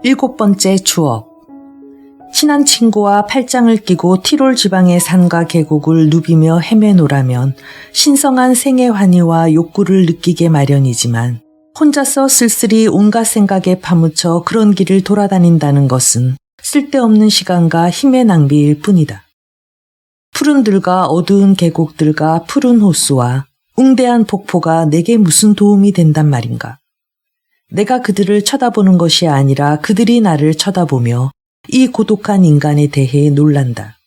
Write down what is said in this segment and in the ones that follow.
7번째 추억. 친한 친구와 팔짱을 끼고 티롤 지방의 산과 계곡을 누비며 헤매노라면 신성한 생애 환희와 욕구를 느끼게 마련이지만 혼자서 쓸쓸히 온갖 생각에 파묻혀 그런 길을 돌아다닌다는 것은 쓸데없는 시간과 힘의 낭비일 뿐이다. 푸른 들과 어두운 계곡들과 푸른 호수와 웅대한 폭포가 내게 무슨 도움이 된단 말인가. 내가 그들을 쳐다보는 것이 아니라 그들이 나를 쳐다보며 이 고독한 인간에 대해 놀란다.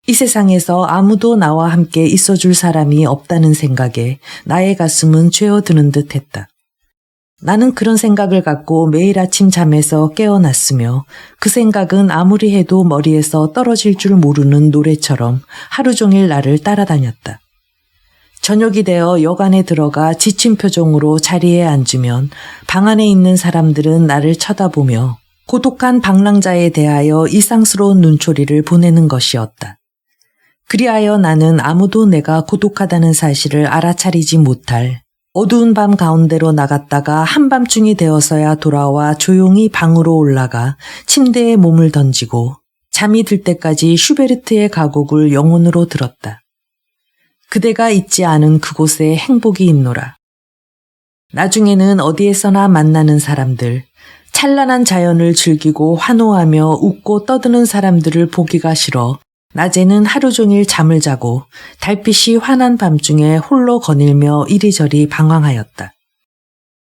이 세상에서 아무도 나와 함께 있어줄 사람이 없다는 생각에 나의 가슴은 죄어드는 듯 했다. 나는 그런 생각을 갖고 매일 아침 잠에서 깨어났으며 그 생각은 아무리 해도 머리에서 떨어질 줄 모르는 노래처럼 하루 종일 나를 따라다녔다. 저녁이 되어 여관에 들어가 지친 표정으로 자리에 앉으면 방 안에 있는 사람들은 나를 쳐다보며 고독한 방랑자에 대하여 이상스러운 눈초리를 보내는 것이었다. 그리하여 나는 아무도 내가 고독하다는 사실을 알아차리지 못할 어두운 밤 가운데로 나갔다가 한밤중이 되어서야 돌아와 조용히 방으로 올라가 침대에 몸을 던지고 잠이 들 때까지 슈베르트의 가곡을 영혼으로 들었다. 그대가 있지 않은 그곳에 행복이 있노라. 나중에는 어디에서나 만나는 사람들, 찬란한 자연을 즐기고 환호하며 웃고 떠드는 사람들을 보기가 싫어 낮에는 하루 종일 잠을 자고 달빛이 환한 밤중에 홀로 거닐며 이리저리 방황하였다.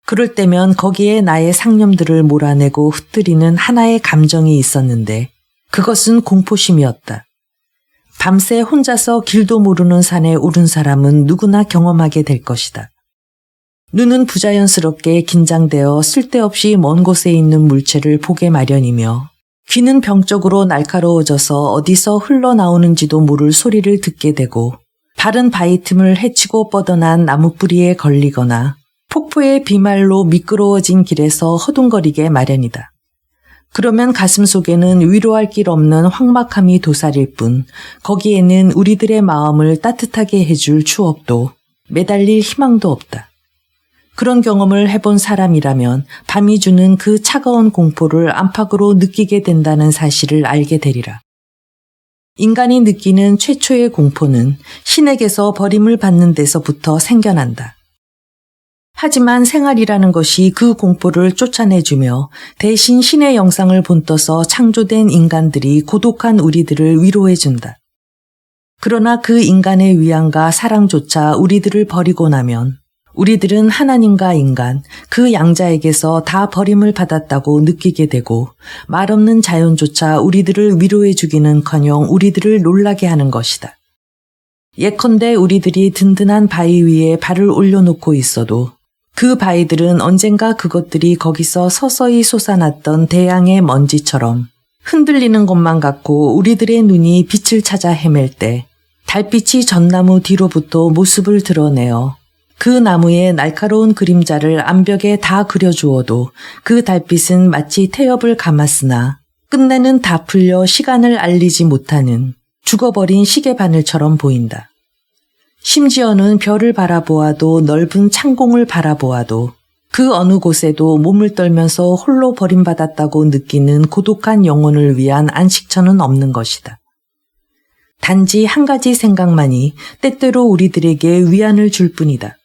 그럴 때면 거기에 나의 상념들을 몰아내고 흩뜨리는 하나의 감정이 있었는데 그것은 공포심이었다. 밤새 혼자서 길도 모르는 산에 오른 사람은 누구나 경험하게 될 것이다. 눈은 부자연스럽게 긴장되어 쓸데없이 먼 곳에 있는 물체를 보게 마련이며 귀는 병적으로 날카로워져서 어디서 흘러나오는지도 모를 소리를 듣게 되고 발은 바위 틈을 헤치고 뻗어난 나무 뿌리에 걸리거나 폭포의 비말로 미끄러워진 길에서 허둥거리게 마련이다. 그러면 가슴 속에는 위로할 길 없는 황막함이 도사릴 뿐 거기에는 우리들의 마음을 따뜻하게 해줄 추억도 매달릴 희망도 없다. 그런 경험을 해본 사람이라면 밤이 주는 그 차가운 공포를 안팎으로 느끼게 된다는 사실을 알게 되리라. 인간이 느끼는 최초의 공포는 신에게서 버림을 받는 데서부터 생겨난다. 하지만 생활이라는 것이 그 공포를 쫓아내주며 대신 신의 영상을 본떠서 창조된 인간들이 고독한 우리들을 위로해준다. 그러나 그 인간의 위안과 사랑조차 우리들을 버리고 나면 우리들은 하나님과 인간, 그 양자에게서 다 버림을 받았다고 느끼게 되고 말없는 자연조차 우리들을 위로해주기는커녕 우리들을 놀라게 하는 것이다. 예컨대 우리들이 든든한 바위 위에 발을 올려놓고 있어도 그 바위들은 언젠가 그것들이 거기서 서서히 솟아났던 대양의 먼지처럼 흔들리는 것만 같고 우리들의 눈이 빛을 찾아 헤맬 때 달빛이 전나무 뒤로부터 모습을 드러내어 그 나무의 날카로운 그림자를 암벽에 다 그려주어도 그 달빛은 마치 태엽을 감았으나 끝내는 다 풀려 시간을 알리지 못하는 죽어버린 시계바늘처럼 보인다. 심지어는 별을 바라보아도 넓은 창공을 바라보아도 그 어느 곳에도 몸을 떨면서 홀로 버림받았다고 느끼는 고독한 영혼을 위한 안식처는 없는 것이다. 단지 한 가지 생각만이 때때로 우리들에게 위안을 줄 뿐이다.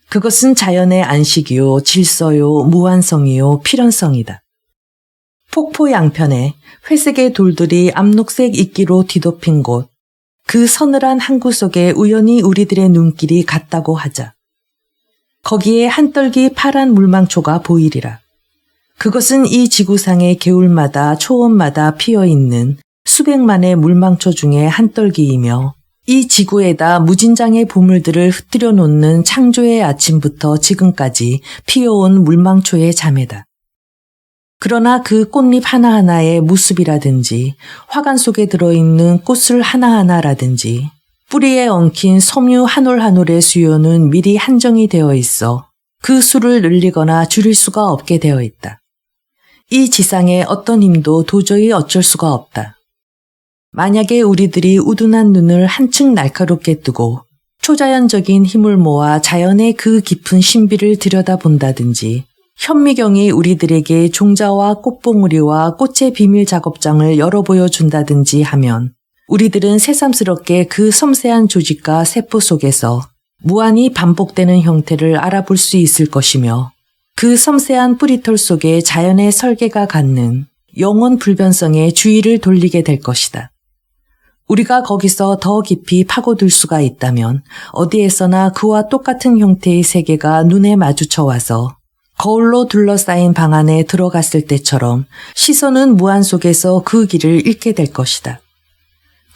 그것은 자연의 안식이요, 질서요, 무한성이요, 필연성이다. 폭포 양편에 회색의 돌들이 암록색 이끼로 뒤덮인 곳, 그 서늘한 항구 속에 우연히 우리들의 눈길이 갔다고 하자. 거기에 한떨기 파란 물망초가 보이리라. 그것은 이 지구상의 개울마다 초원마다 피어있는 수백만의 물망초 중에 한떨기이며 이 지구에다 무진장의 보물들을 흩뜨려 놓는 창조의 아침부터 지금까지 피어온 물망초의 자매다. 그러나 그 꽃잎 하나하나의 모습이라든지 화관 속에 들어있는 꽃술 하나하나라든지 뿌리에 엉킨 섬유 한 올 한 올의 수요는 미리 한정이 되어 있어 그 수를 늘리거나 줄일 수가 없게 되어 있다. 이 지상의 어떤 힘도 도저히 어쩔 수가 없다. 만약에 우리들이 우둔한 눈을 한층 날카롭게 뜨고 초자연적인 힘을 모아 자연의 그 깊은 신비를 들여다본다든지 현미경이 우리들에게 종자와 꽃봉우리와 꽃의 비밀 작업장을 열어보여 준다든지 하면 우리들은 새삼스럽게 그 섬세한 조직과 세포 속에서 무한히 반복되는 형태를 알아볼 수 있을 것이며 그 섬세한 뿌리털 속에 자연의 설계가 갖는 영원 불변성의 주의를 돌리게 될 것이다. 우리가 거기서 더 깊이 파고들 수가 있다면 어디에서나 그와 똑같은 형태의 세계가 눈에 마주쳐 와서 거울로 둘러싸인 방 안에 들어갔을 때처럼 시선은 무한 속에서 그 길을 잃게 될 것이다.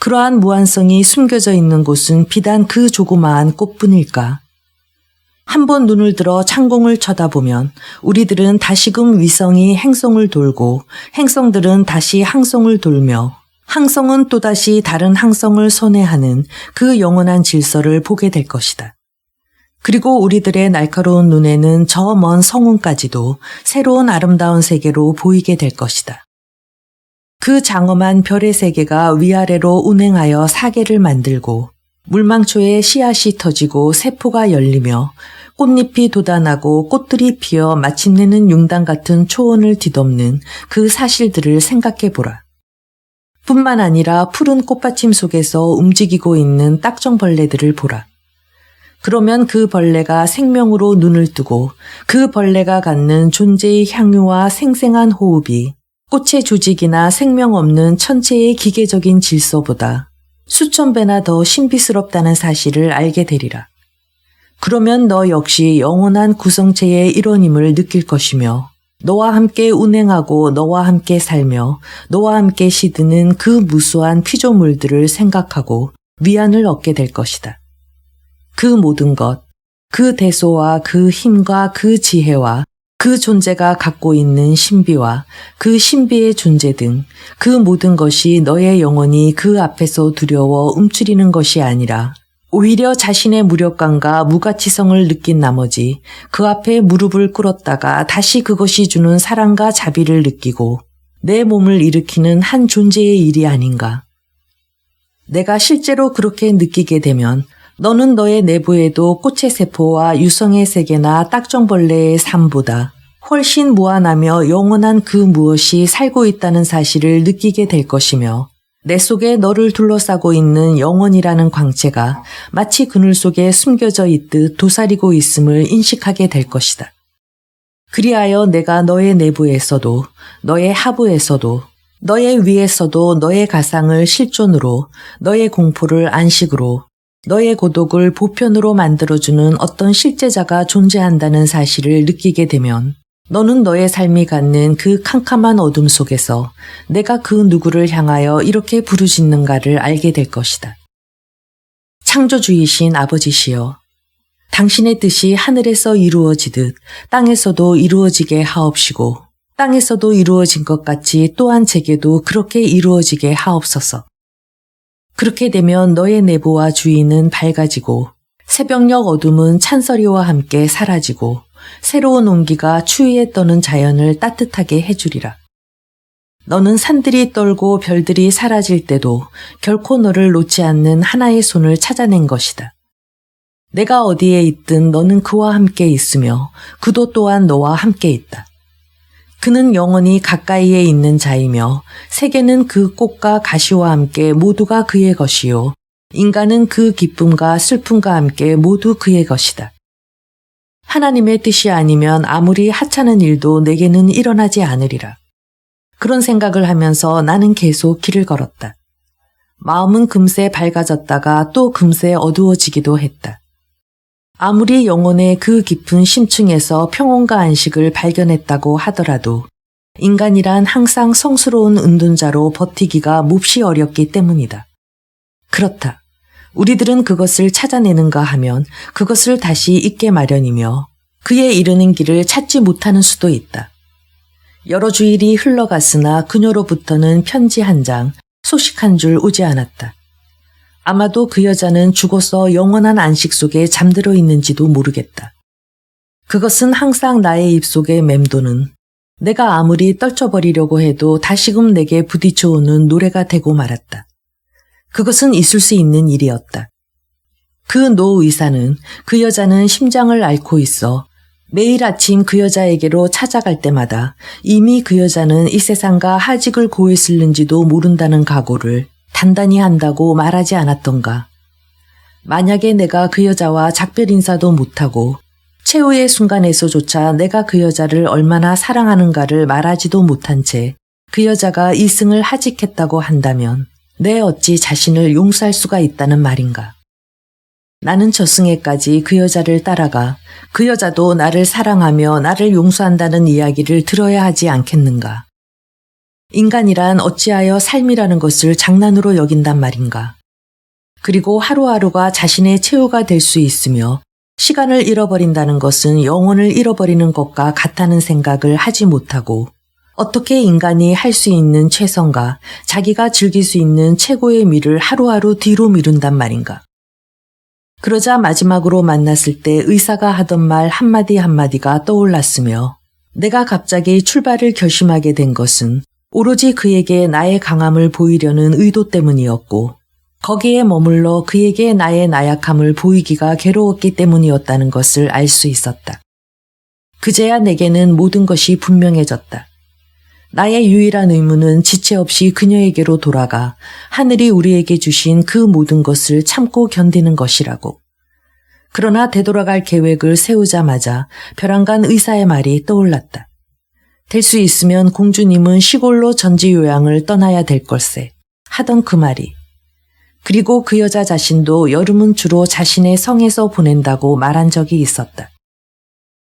그러한 무한성이 숨겨져 있는 곳은 비단 그 조그마한 꽃뿐일까? 한번 눈을 들어 창공을 쳐다보면 우리들은 다시금 위성이 행성을 돌고 행성들은 다시 항성을 돌며 항성은 또다시 다른 항성을 선회하는 그 영원한 질서를 보게 될 것이다. 그리고 우리들의 날카로운 눈에는 저 먼 성운까지도 새로운 아름다운 세계로 보이게 될 것이다. 그 장엄한 별의 세계가 위아래로 운행하여 사계를 만들고 물망초에 씨앗이 터지고 세포가 열리며 꽃잎이 돋아나고 꽃들이 피어 마침내는 융단 같은 초원을 뒤덮는 그 사실들을 생각해 보라. 뿐만 아니라 푸른 꽃받침 속에서 움직이고 있는 딱정벌레들을 보라. 그러면 그 벌레가 생명으로 눈을 뜨고 그 벌레가 갖는 존재의 향유와 생생한 호흡이 꽃의 조직이나 생명 없는 천체의 기계적인 질서보다 수천 배나 더 신비스럽다는 사실을 알게 되리라. 그러면 너 역시 영원한 구성체의 일원임을 느낄 것이며 너와 함께 운행하고 너와 함께 살며 너와 함께 시드는 그 무수한 피조물들을 생각하고 위안을 얻게 될 것이다. 그 모든 것, 그 대소와 그 힘과 그 지혜와 그 존재가 갖고 있는 신비와 그 신비의 존재 등 그 모든 것이 너의 영혼이 그 앞에서 두려워 움츠리는 것이 아니라 오히려 자신의 무력감과 무가치성을 느낀 나머지 그 앞에 무릎을 꿇었다가 다시 그것이 주는 사랑과 자비를 느끼고 내 몸을 일으키는 한 존재의 일이 아닌가. 내가 실제로 그렇게 느끼게 되면 너는 너의 내부에도 꽃의 세포와 유성의 세계나 딱정벌레의 삶보다 훨씬 무한하며 영원한 그 무엇이 살고 있다는 사실을 느끼게 될 것이며 내 속에 너를 둘러싸고 있는 영원이라는 광채가 마치 그늘 속에 숨겨져 있듯 도사리고 있음을 인식하게 될 것이다. 그리하여 내가 너의 내부에서도 너의 하부에서도 너의 위에서도 너의 가상을 실존으로 너의 공포를 안식으로 너의 고독을 보편으로 만들어주는 어떤 실제자가 존재한다는 사실을 느끼게 되면 너는 너의 삶이 갖는 그 캄캄한 어둠 속에서 내가 그 누구를 향하여 이렇게 부르짖는가를 알게 될 것이다. 창조주이신 아버지시여, 당신의 뜻이 하늘에서 이루어지듯 땅에서도 이루어지게 하옵시고 땅에서도 이루어진 것 같이 또한 제게도 그렇게 이루어지게 하옵소서. 그렇게 되면 너의 내부와 주위는 밝아지고 새벽녘 어둠은 찬서리와 함께 사라지고 새로운 온기가 추위에 떠는 자연을 따뜻하게 해주리라. 너는 산들이 떨고 별들이 사라질 때도 결코 너를 놓지 않는 하나의 손을 찾아낸 것이다. 내가 어디에 있든 너는 그와 함께 있으며 그도 또한 너와 함께 있다. 그는 영원히 가까이에 있는 자이며 세계는 그 꽃과 가시와 함께 모두가 그의 것이요 인간은 그 기쁨과 슬픔과 함께 모두 그의 것이다. 하나님의 뜻이 아니면 아무리 하찮은 일도 내게는 일어나지 않으리라. 그런 생각을 하면서 나는 계속 길을 걸었다. 마음은 금세 밝아졌다가 또 금세 어두워지기도 했다. 아무리 영혼의 그 깊은 심층에서 평온과 안식을 발견했다고 하더라도 인간이란 항상 성스러운 은둔자로 버티기가 몹시 어렵기 때문이다. 그렇다. 우리들은 그것을 찾아내는가 하면 그것을 다시 잊게 마련이며 그에 이르는 길을 찾지 못하는 수도 있다. 여러 주일이 흘러갔으나 그녀로부터는 편지 한 장, 소식 한 줄 오지 않았다. 아마도 그 여자는 죽어서 영원한 안식 속에 잠들어 있는지도 모르겠다. 그것은 항상 나의 입속에 맴도는 내가 아무리 떨쳐버리려고 해도 다시금 내게 부딪혀오는 노래가 되고 말았다. 그것은 있을 수 있는 일이었다. 그 노 의사는 그 여자는 심장을 앓고 있어 매일 아침 그 여자에게로 찾아갈 때마다 이미 그 여자는 이 세상과 하직을 고했을는지도 모른다는 각오를 단단히 한다고 말하지 않았던가. 만약에 내가 그 여자와 작별 인사도 못하고 최후의 순간에서조차 내가 그 여자를 얼마나 사랑하는가를 말하지도 못한 채 그 여자가 이승을 하직했다고 한다면 내 어찌 자신을 용서할 수가 있다는 말인가. 나는 저승에까지 그 여자를 따라가 그 여자도 나를 사랑하며 나를 용서한다는 이야기를 들어야 하지 않겠는가. 인간이란 어찌하여 삶이라는 것을 장난으로 여긴단 말인가. 그리고 하루하루가 자신의 최후가 될 수 있으며 시간을 잃어버린다는 것은 영혼을 잃어버리는 것과 같다는 생각을 하지 못하고 어떻게 인간이 할 수 있는 최선과 자기가 즐길 수 있는 최고의 미를 하루하루 뒤로 미룬단 말인가. 그러자 마지막으로 만났을 때 의사가 하던 말 한마디 한마디가 떠올랐으며 내가 갑자기 출발을 결심하게 된 것은 오로지 그에게 나의 강함을 보이려는 의도 때문이었고 거기에 머물러 그에게 나의 나약함을 보이기가 괴로웠기 때문이었다는 것을 알 수 있었다. 그제야 내게는 모든 것이 분명해졌다. 나의 유일한 의무는 지체 없이 그녀에게로 돌아가 하늘이 우리에게 주신 그 모든 것을 참고 견디는 것이라고. 그러나 되돌아갈 계획을 세우자마자 벼랑간 의사의 말이 떠올랐다. 될 수 있으면 공주님은 시골로 전지요양을 떠나야 될 걸세 하던 그 말이. 그리고 그 여자 자신도 여름은 주로 자신의 성에서 보낸다고 말한 적이 있었다.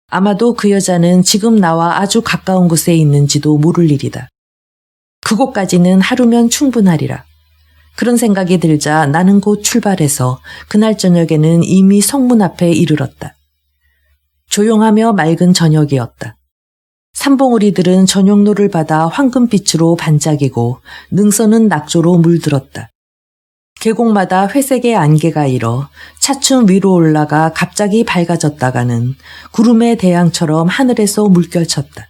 아마도 그 여자는 지금 나와 아주 가까운 곳에 있는지도 모를 일이다. 그곳까지는 하루면 충분하리라. 그런 생각이 들자 나는 곧 출발해서 그날 저녁에는 이미 성문 앞에 이르렀다. 조용하며 맑은 저녁이었다. 산봉우리들은 저녁노를 받아 황금빛으로 반짝이고 능선은 낙조로 물들었다. 계곡마다 회색의 안개가 일어 차츰 위로 올라가 갑자기 밝아졌다가는 구름의 대양처럼 하늘에서 물결쳤다.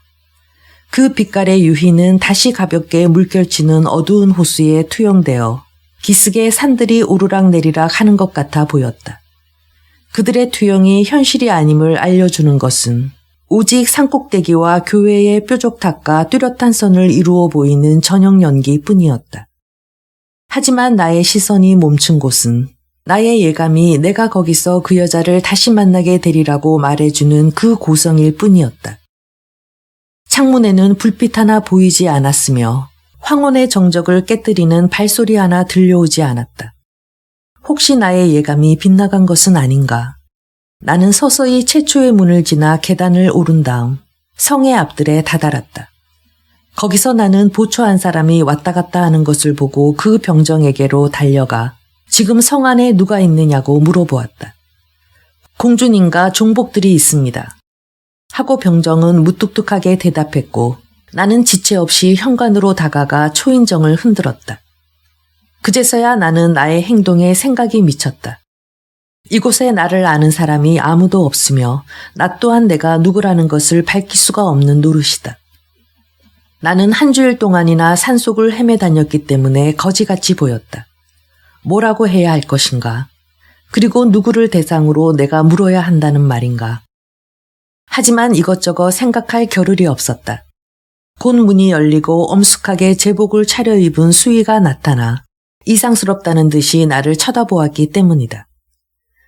그 빛깔의 유희는 다시 가볍게 물결치는 어두운 호수에 투영되어 기슭에 산들이 오르락내리락 하는 것 같아 보였다. 그들의 투영이 현실이 아님을 알려주는 것은 오직 산꼭대기와 교회의 뾰족탑과 뚜렷한 선을 이루어 보이는 저녁 연기뿐이었다. 하지만 나의 시선이 멈춘 곳은 나의 예감이 내가 거기서 그 여자를 다시 만나게 되리라고 말해주는 그 고성일 뿐이었다. 창문에는 불빛 하나 보이지 않았으며 황혼의 정적을 깨뜨리는 발소리 하나 들려오지 않았다. 혹시 나의 예감이 빗나간 것은 아닌가. 나는 서서히 최초의 문을 지나 계단을 오른 다음 성의 앞들에 다다랐다. 거기서 나는 보초 한 사람이 왔다 갔다 하는 것을 보고 그 병정에게로 달려가 지금 성 안에 누가 있느냐고 물어보았다. 공주님과 종복들이 있습니다. 하고 병정은 무뚝뚝하게 대답했고 나는 지체 없이 현관으로 다가가 초인정을 흔들었다. 그제서야 나는 나의 행동에 생각이 미쳤다. 이곳에 나를 아는 사람이 아무도 없으며 나 또한 내가 누구라는 것을 밝힐 수가 없는 노릇이다. 나는 한 주일 동안이나 산속을 헤매 다녔기 때문에 거지같이 보였다. 뭐라고 해야 할 것인가? 그리고 누구를 대상으로 내가 물어야 한다는 말인가? 하지만 이것저것 생각할 겨를이 없었다. 곧 문이 열리고 엄숙하게 제복을 차려입은 수위가 나타나 이상스럽다는 듯이 나를 쳐다보았기 때문이다.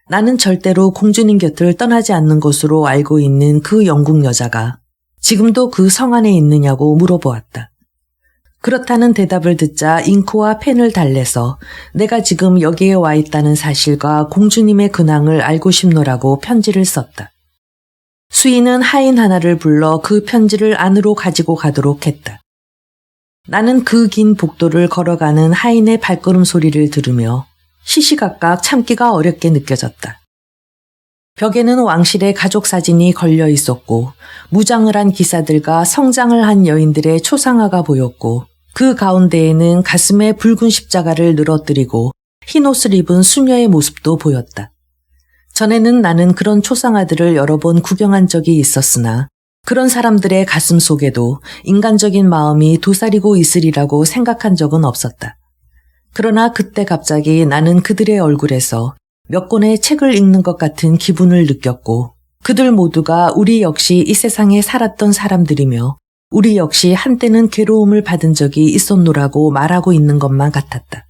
나는 절대로 공주님 곁을 떠나지 않는 것으로 알고 있는 그 영국 여자가 지금도 그 성 안에 있느냐고 물어보았다. 그렇다는 대답을 듣자 잉크와 펜을 달래서 내가 지금 여기에 와 있다는 사실과 공주님의 근황을 알고 싶노라고 편지를 썼다. 수인은 하인 하나를 불러 그 편지를 안으로 가지고 가도록 했다. 나는 그 긴 복도를 걸어가는 하인의 발걸음 소리를 들으며 시시각각 참기가 어렵게 느껴졌다. 벽에는 왕실의 가족 사진이 걸려 있었고 무장을 한 기사들과 성장을 한 여인들의 초상화가 보였고 그 가운데에는 가슴에 붉은 십자가를 늘어뜨리고 흰옷을 입은 수녀의 모습도 보였다. 전에는 나는 그런 초상화들을 여러 번 구경한 적이 있었으나 그런 사람들의 가슴 속에도 인간적인 마음이 도사리고 있으리라고 생각한 적은 없었다. 그러나 그때 갑자기 나는 그들의 얼굴에서 몇 권의 책을 읽는 것 같은 기분을 느꼈고 그들 모두가 우리 역시 이 세상에 살았던 사람들이며 우리 역시 한때는 괴로움을 받은 적이 있었노라고 말하고 있는 것만 같았다.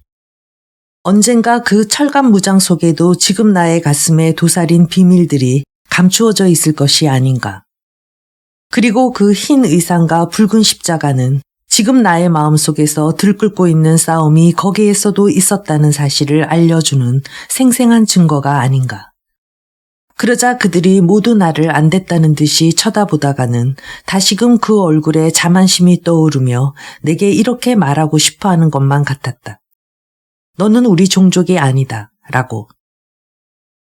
언젠가 그 철갑 무장 속에도 지금 나의 가슴에 도사린 비밀들이 감추어져 있을 것이 아닌가. 그리고 그 흰 의상과 붉은 십자가는 지금 나의 마음속에서 들끓고 있는 싸움이 거기에서도 있었다는 사실을 알려주는 생생한 증거가 아닌가. 그러자 그들이 모두 나를 안 됐다는 듯이 쳐다보다가는 다시금 그 얼굴에 자만심이 떠오르며 내게 이렇게 말하고 싶어하는 것만 같았다. 너는 우리 종족이 아니다. 라고.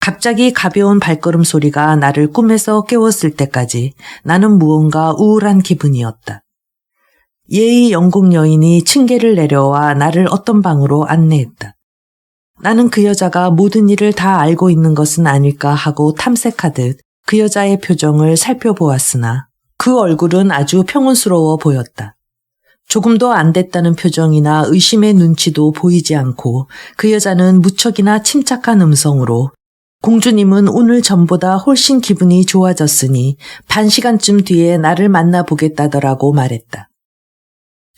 갑자기 가벼운 발걸음 소리가 나를 꿈에서 깨웠을 때까지 나는 무언가 우울한 기분이었다. 예의 영국 여인이 층계를 내려와 나를 어떤 방으로 안내했다. 나는 그 여자가 모든 일을 다 알고 있는 것은 아닐까 하고 탐색하듯 그 여자의 표정을 살펴보았으나 그 얼굴은 아주 평온스러워 보였다. 조금도 안 됐다는 표정이나 의심의 눈치도 보이지 않고 그 여자는 무척이나 침착한 음성으로 공주님은 오늘 전보다 훨씬 기분이 좋아졌으니 반 시간쯤 뒤에 나를 만나보겠다더라고 말했다.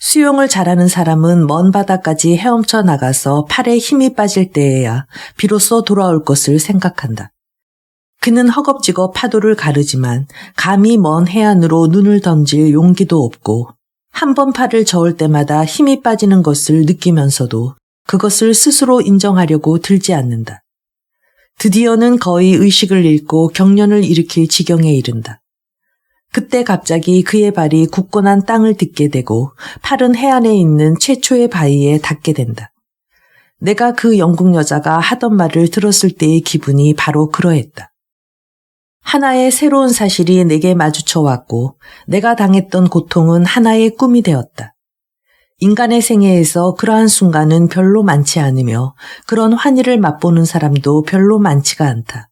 수영을 잘하는 사람은 먼 바다까지 헤엄쳐 나가서 팔에 힘이 빠질 때에야 비로소 돌아올 것을 생각한다. 그는 허겁지겁 파도를 가르지만 감히 먼 해안으로 눈을 던질 용기도 없고 한 번 팔을 저을 때마다 힘이 빠지는 것을 느끼면서도 그것을 스스로 인정하려고 들지 않는다. 드디어는 거의 의식을 잃고 경련을 일으킬 지경에 이른다. 그때 갑자기 그의 발이 굳건한 땅을 딛게 되고 팔은 해안에 있는 최초의 바위에 닿게 된다. 내가 그 영국 여자가 하던 말을 들었을 때의 기분이 바로 그러했다. 하나의 새로운 사실이 내게 마주쳐 왔고 내가 당했던 고통은 하나의 꿈이 되었다. 인간의 생애에서 그러한 순간은 별로 많지 않으며 그런 환희를 맛보는 사람도 별로 많지가 않다.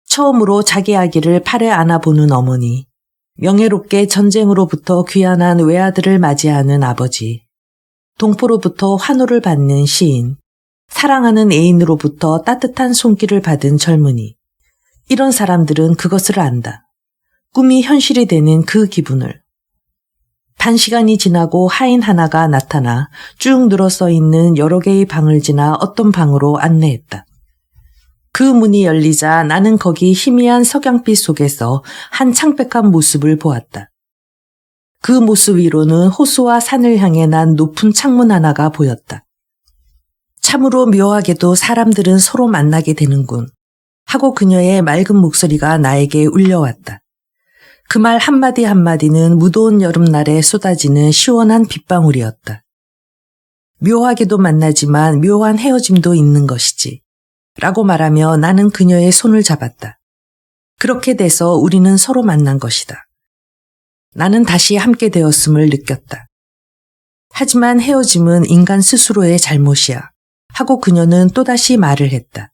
처음으로 자기 아기를 팔에 안아보는 어머니, 명예롭게 전쟁으로부터 귀환한 외아들을 맞이하는 아버지, 동포로부터 환호를 받는 시인, 사랑하는 애인으로부터 따뜻한 손길을 받은 젊은이, 이런 사람들은 그것을 안다. 꿈이 현실이 되는 그 기분을. 반 시간이 지나고 하인 하나가 나타나 쭉 늘어서 있는 여러 개의 방을 지나 어떤 방으로 안내했다. 그 문이 열리자 나는 거기 희미한 석양빛 속에서 한 창백한 모습을 보았다. 그 모습 위로는 호수와 산을 향해 난 높은 창문 하나가 보였다. 참으로 묘하게도 사람들은 서로 만나게 되는군 하고 그녀의 맑은 목소리가 나에게 울려왔다. 그 말 한마디 한마디는 무더운 여름날에 쏟아지는 시원한 빗방울이었다. 묘하게도 만나지만 묘한 헤어짐도 있는 것이지. 라고 말하며 나는 그녀의 손을 잡았다. 그렇게 돼서 우리는 서로 만난 것이다. 나는 다시 함께 되었음을 느꼈다. 하지만 헤어짐은 인간 스스로의 잘못이야. 하고 그녀는 또다시 말을 했다.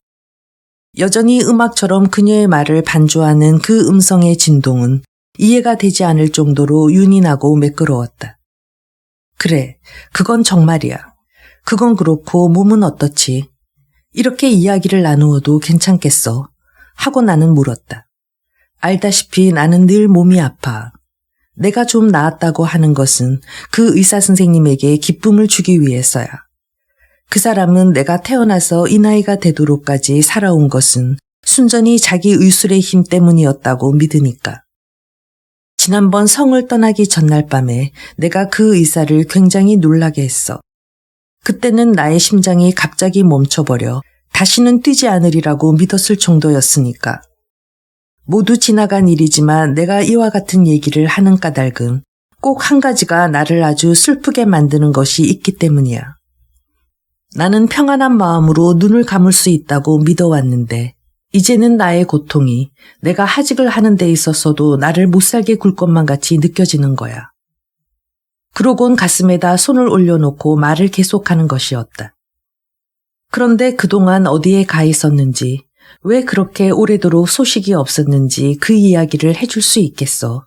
여전히 음악처럼 그녀의 말을 반주하는 그 음성의 진동은 이해가 되지 않을 정도로 윤이 나고 매끄러웠다. 그래, 그건 정말이야. 그건 그렇고 몸은 어떻지? 이렇게 이야기를 나누어도 괜찮겠어? 하고 나는 물었다. 알다시피 나는 늘 몸이 아파. 내가 좀 나았다고 하는 것은 그 의사 선생님에게 기쁨을 주기 위해서야. 그 사람은 내가 태어나서 이 나이가 되도록까지 살아온 것은 순전히 자기 의술의 힘 때문이었다고 믿으니까. 지난번 성을 떠나기 전날 밤에 내가 그 의사를 굉장히 놀라게 했어. 그때는 나의 심장이 갑자기 멈춰버려 다시는 뛰지 않으리라고 믿었을 정도였으니까. 모두 지나간 일이지만 내가 이와 같은 얘기를 하는 까닭은 꼭 한 가지가 나를 아주 슬프게 만드는 것이 있기 때문이야. 나는 평안한 마음으로 눈을 감을 수 있다고 믿어왔는데 이제는 나의 고통이 내가 하직을 하는 데 있어서도 나를 못살게 굴 것만 같이 느껴지는 거야. 그러곤 가슴에다 손을 올려놓고 말을 계속하는 것이었다. 그런데 그동안 어디에 가 있었는지, 왜 그렇게 오래도록 소식이 없었는지 그 이야기를 해줄 수 있겠어.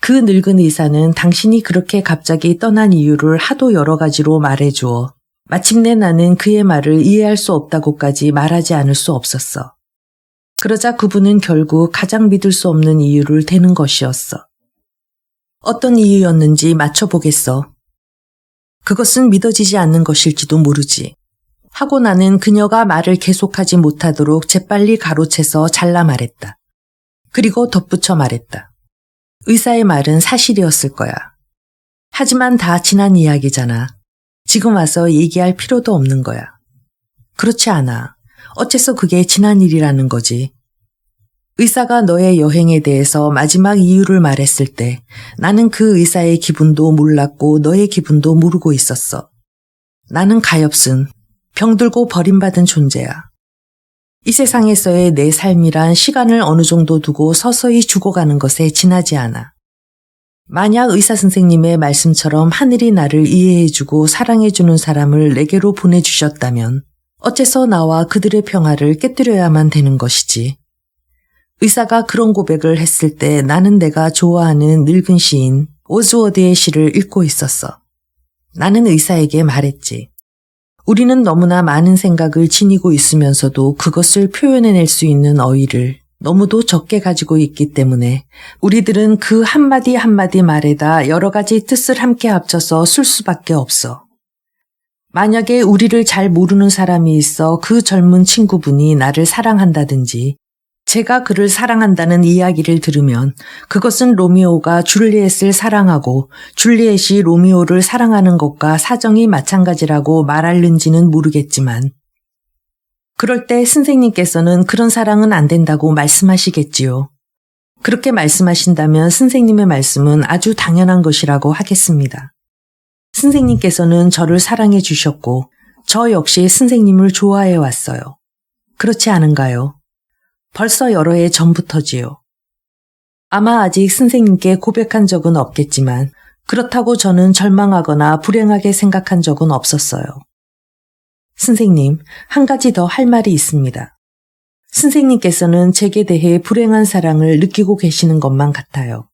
그 늙은 의사는 당신이 그렇게 갑자기 떠난 이유를 하도 여러 가지로 말해주어 마침내 나는 그의 말을 이해할 수 없다고까지 말하지 않을 수 없었어. 그러자 그분은 결국 가장 믿을 수 없는 이유를 대는 것이었어. 어떤 이유였는지 맞춰보겠어. 그것은 믿어지지 않는 것일지도 모르지. 하고 나는 그녀가 말을 계속하지 못하도록 재빨리 가로채서 잘라 말했다. 그리고 덧붙여 말했다. 의사의 말은 사실이었을 거야. 하지만 다 지난 이야기잖아. 지금 와서 얘기할 필요도 없는 거야. 그렇지 않아. 어째서 그게 지난 일이라는 거지. 의사가 너의 여행에 대해서 마지막 이유를 말했을 때 나는 그 의사의 기분도 몰랐고 너의 기분도 모르고 있었어. 나는 가엾은 병들고 버림받은 존재야. 이 세상에서의 내 삶이란 시간을 어느 정도 두고 서서히 죽어가는 것에 지나지 않아. 만약 의사 선생님의 말씀처럼 하늘이 나를 이해해주고 사랑해주는 사람을 내게로 보내주셨다면 어째서 나와 그들의 평화를 깨뜨려야만 되는 것이지. 의사가 그런 고백을 했을 때 나는 내가 좋아하는 늙은 시인 워즈워드의 시를 읽고 있었어. 나는 의사에게 말했지. 우리는 너무나 많은 생각을 지니고 있으면서도 그것을 표현해낼 수 있는 어휘를 너무도 적게 가지고 있기 때문에 우리들은 그 한마디 한마디 말에다 여러 가지 뜻을 함께 합쳐서 쓸 수밖에 없어. 만약에 우리를 잘 모르는 사람이 있어 그 젊은 친구분이 나를 사랑한다든지 제가 그를 사랑한다는 이야기를 들으면 그것은 로미오가 줄리엣을 사랑하고 줄리엣이 로미오를 사랑하는 것과 사정이 마찬가지라고 말할는지는 모르겠지만 그럴 때 선생님께서는 그런 사랑은 안 된다고 말씀하시겠지요. 그렇게 말씀하신다면 선생님의 말씀은 아주 당연한 것이라고 하겠습니다. 선생님께서는 저를 사랑해 주셨고 저 역시 선생님을 좋아해 왔어요. 그렇지 않은가요? 벌써 여러 해 전부터지요. 아마 아직 선생님께 고백한 적은 없겠지만 그렇다고 저는 절망하거나 불행하게 생각한 적은 없었어요. 선생님, 한 가지 더 할 말이 있습니다. 선생님께서는 제게 대해 불행한 사랑을 느끼고 계시는 것만 같아요.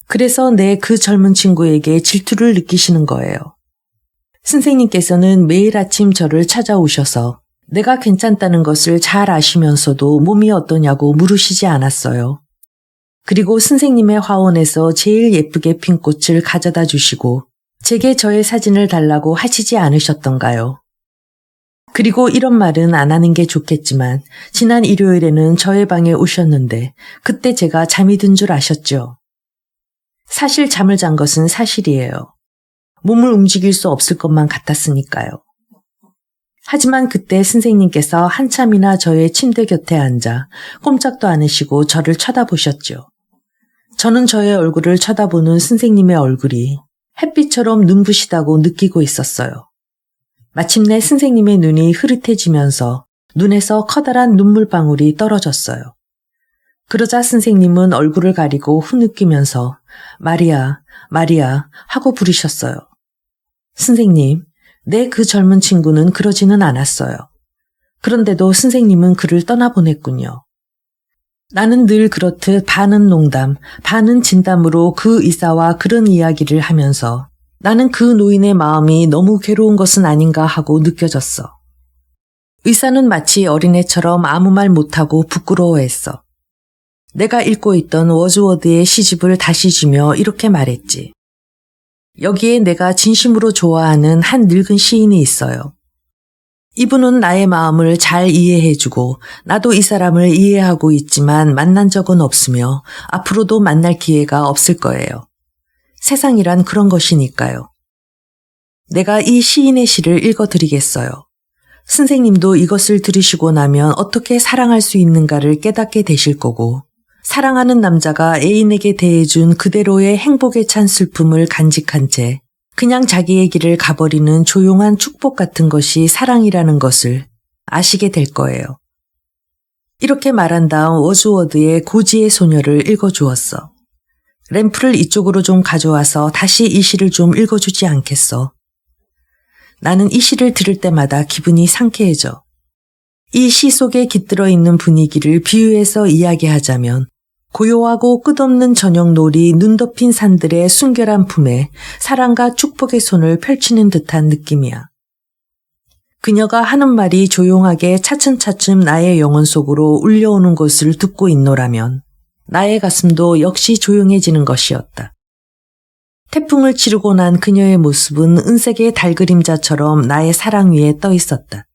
그래서 내 그 젊은 친구에게 질투를 느끼시는 거예요. 선생님께서는 매일 아침 저를 찾아오셔서 내가 괜찮다는 것을 잘 아시면서도 몸이 어떠냐고 물으시지 않았어요. 그리고 선생님의 화원에서 제일 예쁘게 핀 꽃을 가져다 주시고 제게 저의 사진을 달라고 하시지 않으셨던가요? 그리고 이런 말은 안 하는 게 좋겠지만 지난 일요일에는 저의 방에 오셨는데 그때 제가 잠이 든 줄 아셨죠? 사실 잠을 잔 것은 사실이에요. 몸을 움직일 수 없을 것만 같았으니까요. 하지만 그때 선생님께서 한참이나 저의 침대 곁에 앉아 꼼짝도 않으시고 저를 쳐다보셨죠. 저는 저의 얼굴을 쳐다보는 선생님의 얼굴이 햇빛처럼 눈부시다고 느끼고 있었어요. 마침내 선생님의 눈이 흐릿해지면서 눈에서 커다란 눈물방울이 떨어졌어요. 그러자 선생님은 얼굴을 가리고 후느끼면서 마리아, 마리아 하고 부르셨어요. 선생님, 내 그 젊은 친구는 그러지는 않았어요. 그런데도 선생님은 그를 떠나보냈군요. 나는 늘 그렇듯 반은 농담, 반은 진담으로 그 의사와 그런 이야기를 하면서 나는 그 노인의 마음이 너무 괴로운 것은 아닌가 하고 느껴졌어. 의사는 마치 어린애처럼 아무 말 못하고 부끄러워했어. 내가 읽고 있던 워즈워드의 시집을 다시 주며 이렇게 말했지. 여기에 내가 진심으로 좋아하는 한 늙은 시인이 있어요. 이분은 나의 마음을 잘 이해해주고 나도 이 사람을 이해하고 있지만 만난 적은 없으며 앞으로도 만날 기회가 없을 거예요. 세상이란 그런 것이니까요. 내가 이 시인의 시를 읽어드리겠어요. 선생님도 이것을 들으시고 나면 어떻게 사랑할 수 있는가를 깨닫게 되실 거고 사랑하는 남자가 애인에게 대해준 그대로의 행복에 찬 슬픔을 간직한 채 그냥 자기의 길을 가버리는 조용한 축복 같은 것이 사랑이라는 것을 아시게 될 거예요. 이렇게 말한 다음 워즈워드의 고지의 소녀를 읽어주었어. 램프를 이쪽으로 좀 가져와서 다시 이 시를 좀 읽어주지 않겠어? 나는 이 시를 들을 때마다 기분이 상쾌해져. 이 시 속에 깃들어 있는 분위기를 비유해서 이야기하자면 고요하고 끝없는 저녁놀이 눈 덮인 산들의 순결한 품에 사랑과 축복의 손을 펼치는 듯한 느낌이야. 그녀가 하는 말이 조용하게 차츰차츰 나의 영혼 속으로 울려오는 것을 듣고 있노라면 나의 가슴도 역시 조용해지는 것이었다. 태풍을 치르고 난 그녀의 모습은 은색의 달그림자처럼 나의 사랑 위에 떠 있었다.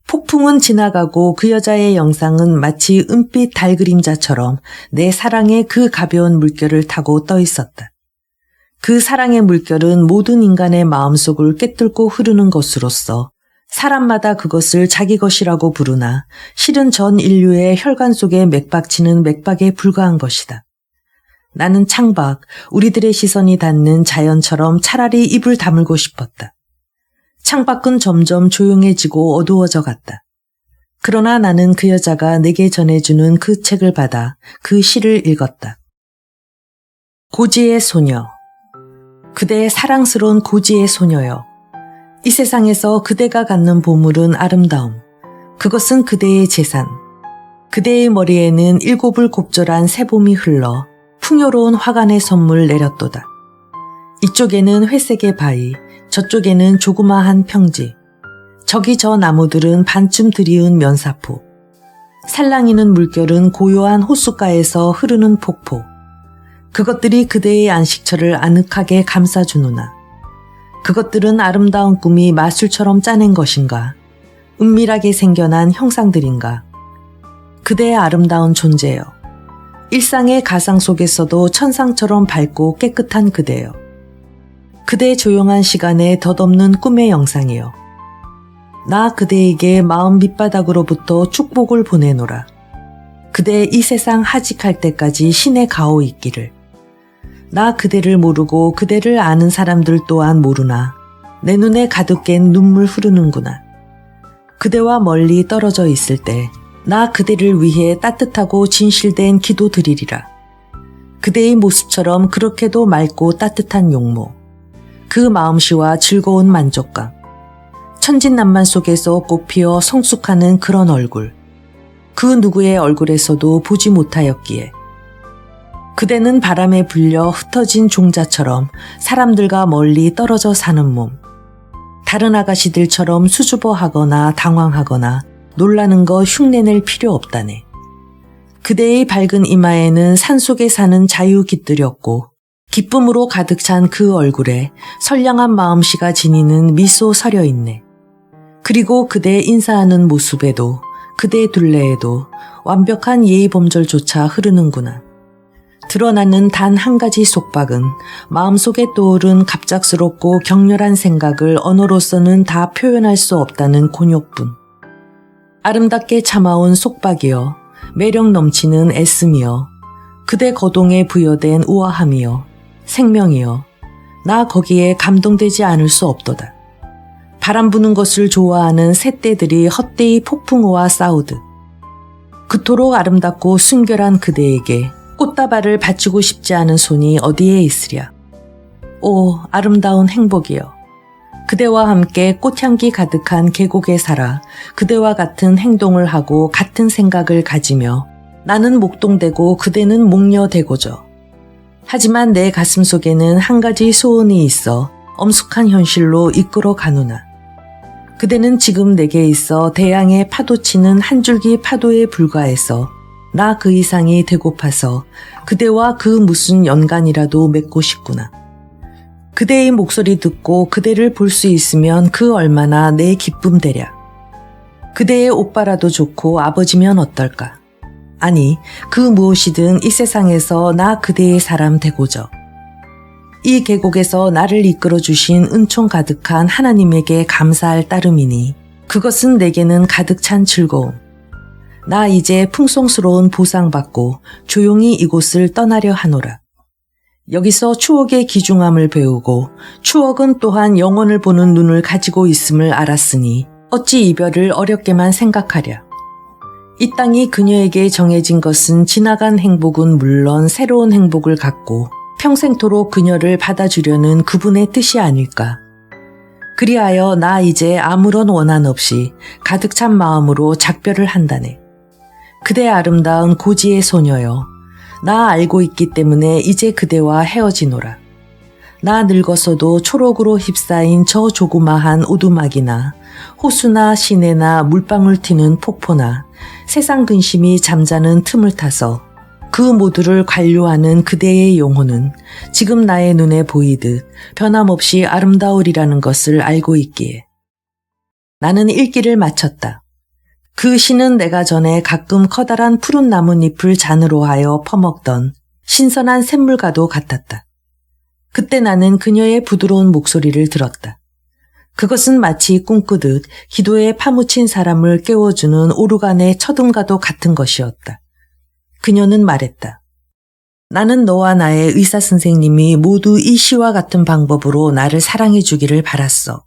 폭풍은 지나가고 그 여자의 영상은 마치 은빛 달그림자처럼 내 사랑의 그 가벼운 물결을 타고 떠 있었다. 그 사랑의 물결은 모든 인간의 마음속을 꿰뚫고 흐르는 것으로서 사람마다 그것을 자기 것이라고 부르나 실은 전 인류의 혈관 속에 맥박치는 맥박에 불과한 것이다. 나는 창밖, 우리들의 시선이 닿는 자연처럼 차라리 입을 다물고 싶었다. 창밖은 점점 조용해지고 어두워져 갔다. 그러나 나는 그 여자가 내게 전해주는 그 책을 받아 그 시를 읽었다. 고지의 소녀. 그대의 사랑스러운 고지의 소녀여. 이 세상에서 그대가 갖는 보물은 아름다움. 그것은 그대의 재산. 그대의 머리에는 7을 곱절한 새봄이 흘러 풍요로운 화관의 선물 내렸도다. 이쪽에는 회색의 바위, 저쪽에는 조그마한 평지. 저기 저 나무들은 반쯤 들이운 면사포. 살랑이는 물결은 고요한 호숫가에서 흐르는 폭포. 그것들이 그대의 안식처를 아늑하게 감싸주노나. 그것들은 아름다운 꿈이 마술처럼 짜낸 것인가? 은밀하게 생겨난 형상들인가? 그대의 아름다운 존재여. 일상의 가상 속에서도 천상처럼 밝고 깨끗한 그대여. 그대의 조용한 시간에 덧없는 꿈의 영상이여. 나 그대에게 마음 밑바닥으로부터 축복을 보내노라. 그대 이 세상 하직할 때까지 신의 가호 있기를. 나 그대를 모르고 그대를 아는 사람들 또한 모르나 내 눈에 가득 깬 눈물 흐르는구나. 그대와 멀리 떨어져 있을 때 나 그대를 위해 따뜻하고 진실된 기도 드리리라. 그대의 모습처럼 그렇게도 맑고 따뜻한 용모. 그 마음씨와 즐거운 만족감. 천진난만 속에서 꽃피어 성숙하는 그런 얼굴. 그 누구의 얼굴에서도 보지 못하였기에. 그대는 바람에 불려 흩어진 종자처럼 사람들과 멀리 떨어져 사는 몸. 다른 아가씨들처럼 수줍어하거나 당황하거나 놀라는 거 흉내낼 필요 없다네. 그대의 밝은 이마에는 산속에 사는 자유 깃들였고 기쁨으로 가득 찬 그 얼굴에 선량한 마음씨가 지니는 미소 서려 있네. 그리고 그대 인사하는 모습에도 그대 둘레에도 완벽한 예의범절조차 흐르는구나. 드러나는 단 한 가지 속박은 마음속에 떠오른 갑작스럽고 격렬한 생각을 언어로서는 다 표현할 수 없다는 곤욕뿐. 아름답게 참아온 속박이여, 매력 넘치는 애씀이여, 그대 거동에 부여된 우아함이여, 생명이여, 나 거기에 감동되지 않을 수 없도다. 바람 부는 것을 좋아하는 새떼들이 헛되이 폭풍우와 싸우듯 그토록 아름답고 순결한 그대에게 꽃다발을 바치고 싶지 않은 손이 어디에 있으랴. 오, 아름다운 행복이여. 그대와 함께 꽃향기 가득한 계곡에 살아 그대와 같은 행동을 하고 같은 생각을 가지며 나는 목동되고 그대는 목녀되고죠. 하지만 내 가슴 속에는 한 가지 소원이 있어 엄숙한 현실로 이끌어 가누나. 그대는 지금 내게 있어 대양에 파도치는 한 줄기 파도에 불과해서 나 그 이상이 되고파서 그대와 그 무슨 연간이라도 맺고 싶구나. 그대의 목소리 듣고 그대를 볼 수 있으면 그 얼마나 내 기쁨 되랴. 그대의 오빠라도 좋고 아버지면 어떨까. 아니, 그 무엇이든 이 세상에서 나 그대의 사람 되고저. 이 계곡에서 나를 이끌어 주신 은총 가득한 하나님에게 감사할 따름이니 그것은 내게는 가득 찬 즐거움. 나 이제 풍성스러운 보상받고 조용히 이곳을 떠나려 하노라. 여기서 추억의 귀중함을 배우고 추억은 또한 영혼을 보는 눈을 가지고 있음을 알았으니 어찌 이별을 어렵게만 생각하랴. 이 땅이 그녀에게 정해진 것은 지나간 행복은 물론 새로운 행복을 갖고 평생토록 그녀를 받아주려는 그분의 뜻이 아닐까. 그리하여 나 이제 아무런 원한 없이 가득 찬 마음으로 작별을 한다네. 그대 아름다운 고지의 소녀여. 나 알고 있기 때문에 이제 그대와 헤어지노라. 나 늙어서도 초록으로 휩싸인 저 조그마한 오두막이나 호수나 시내나 물방울 튀는 폭포나 세상 근심이 잠자는 틈을 타서 그 모두를 관료하는 그대의 영혼은 지금 나의 눈에 보이듯 변함없이 아름다우리라는 것을 알고 있기에 나는 읽기를 마쳤다. 그 시는 내가 전에 가끔 커다란 푸른 나뭇잎을 잔으로 하여 퍼먹던 신선한 샘물과도 같았다. 그때 나는 그녀의 부드러운 목소리를 들었다. 그것은 마치 꿈꾸듯 기도에 파묻힌 사람을 깨워주는 오르간의 첫음과도 같은 것이었다. 그녀는 말했다. 나는 너와 나의 의사 선생님이 모두 이 시와 같은 방법으로 나를 사랑해 주기를 바랐어.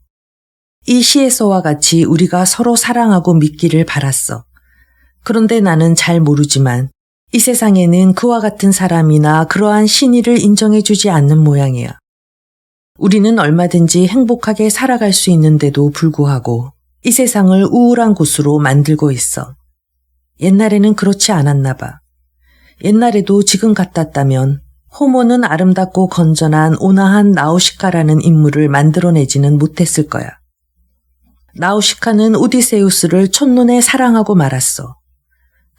이 시에서와 같이 우리가 서로 사랑하고 믿기를 바랐어. 그런데 나는 잘 모르지만 이 세상에는 그와 같은 사람이나 그러한 신의를 인정해 주지 않는 모양이야. 우리는 얼마든지 행복하게 살아갈 수 있는데도 불구하고 이 세상을 우울한 곳으로 만들고 있어. 옛날에는 그렇지 않았나 봐. 옛날에도 지금 같았다면 호모는 아름답고 건전한 온화한 나우시카라는 인물을 만들어내지는 못했을 거야. 나우시카는 오디세우스를 첫눈에 사랑하고 말았어.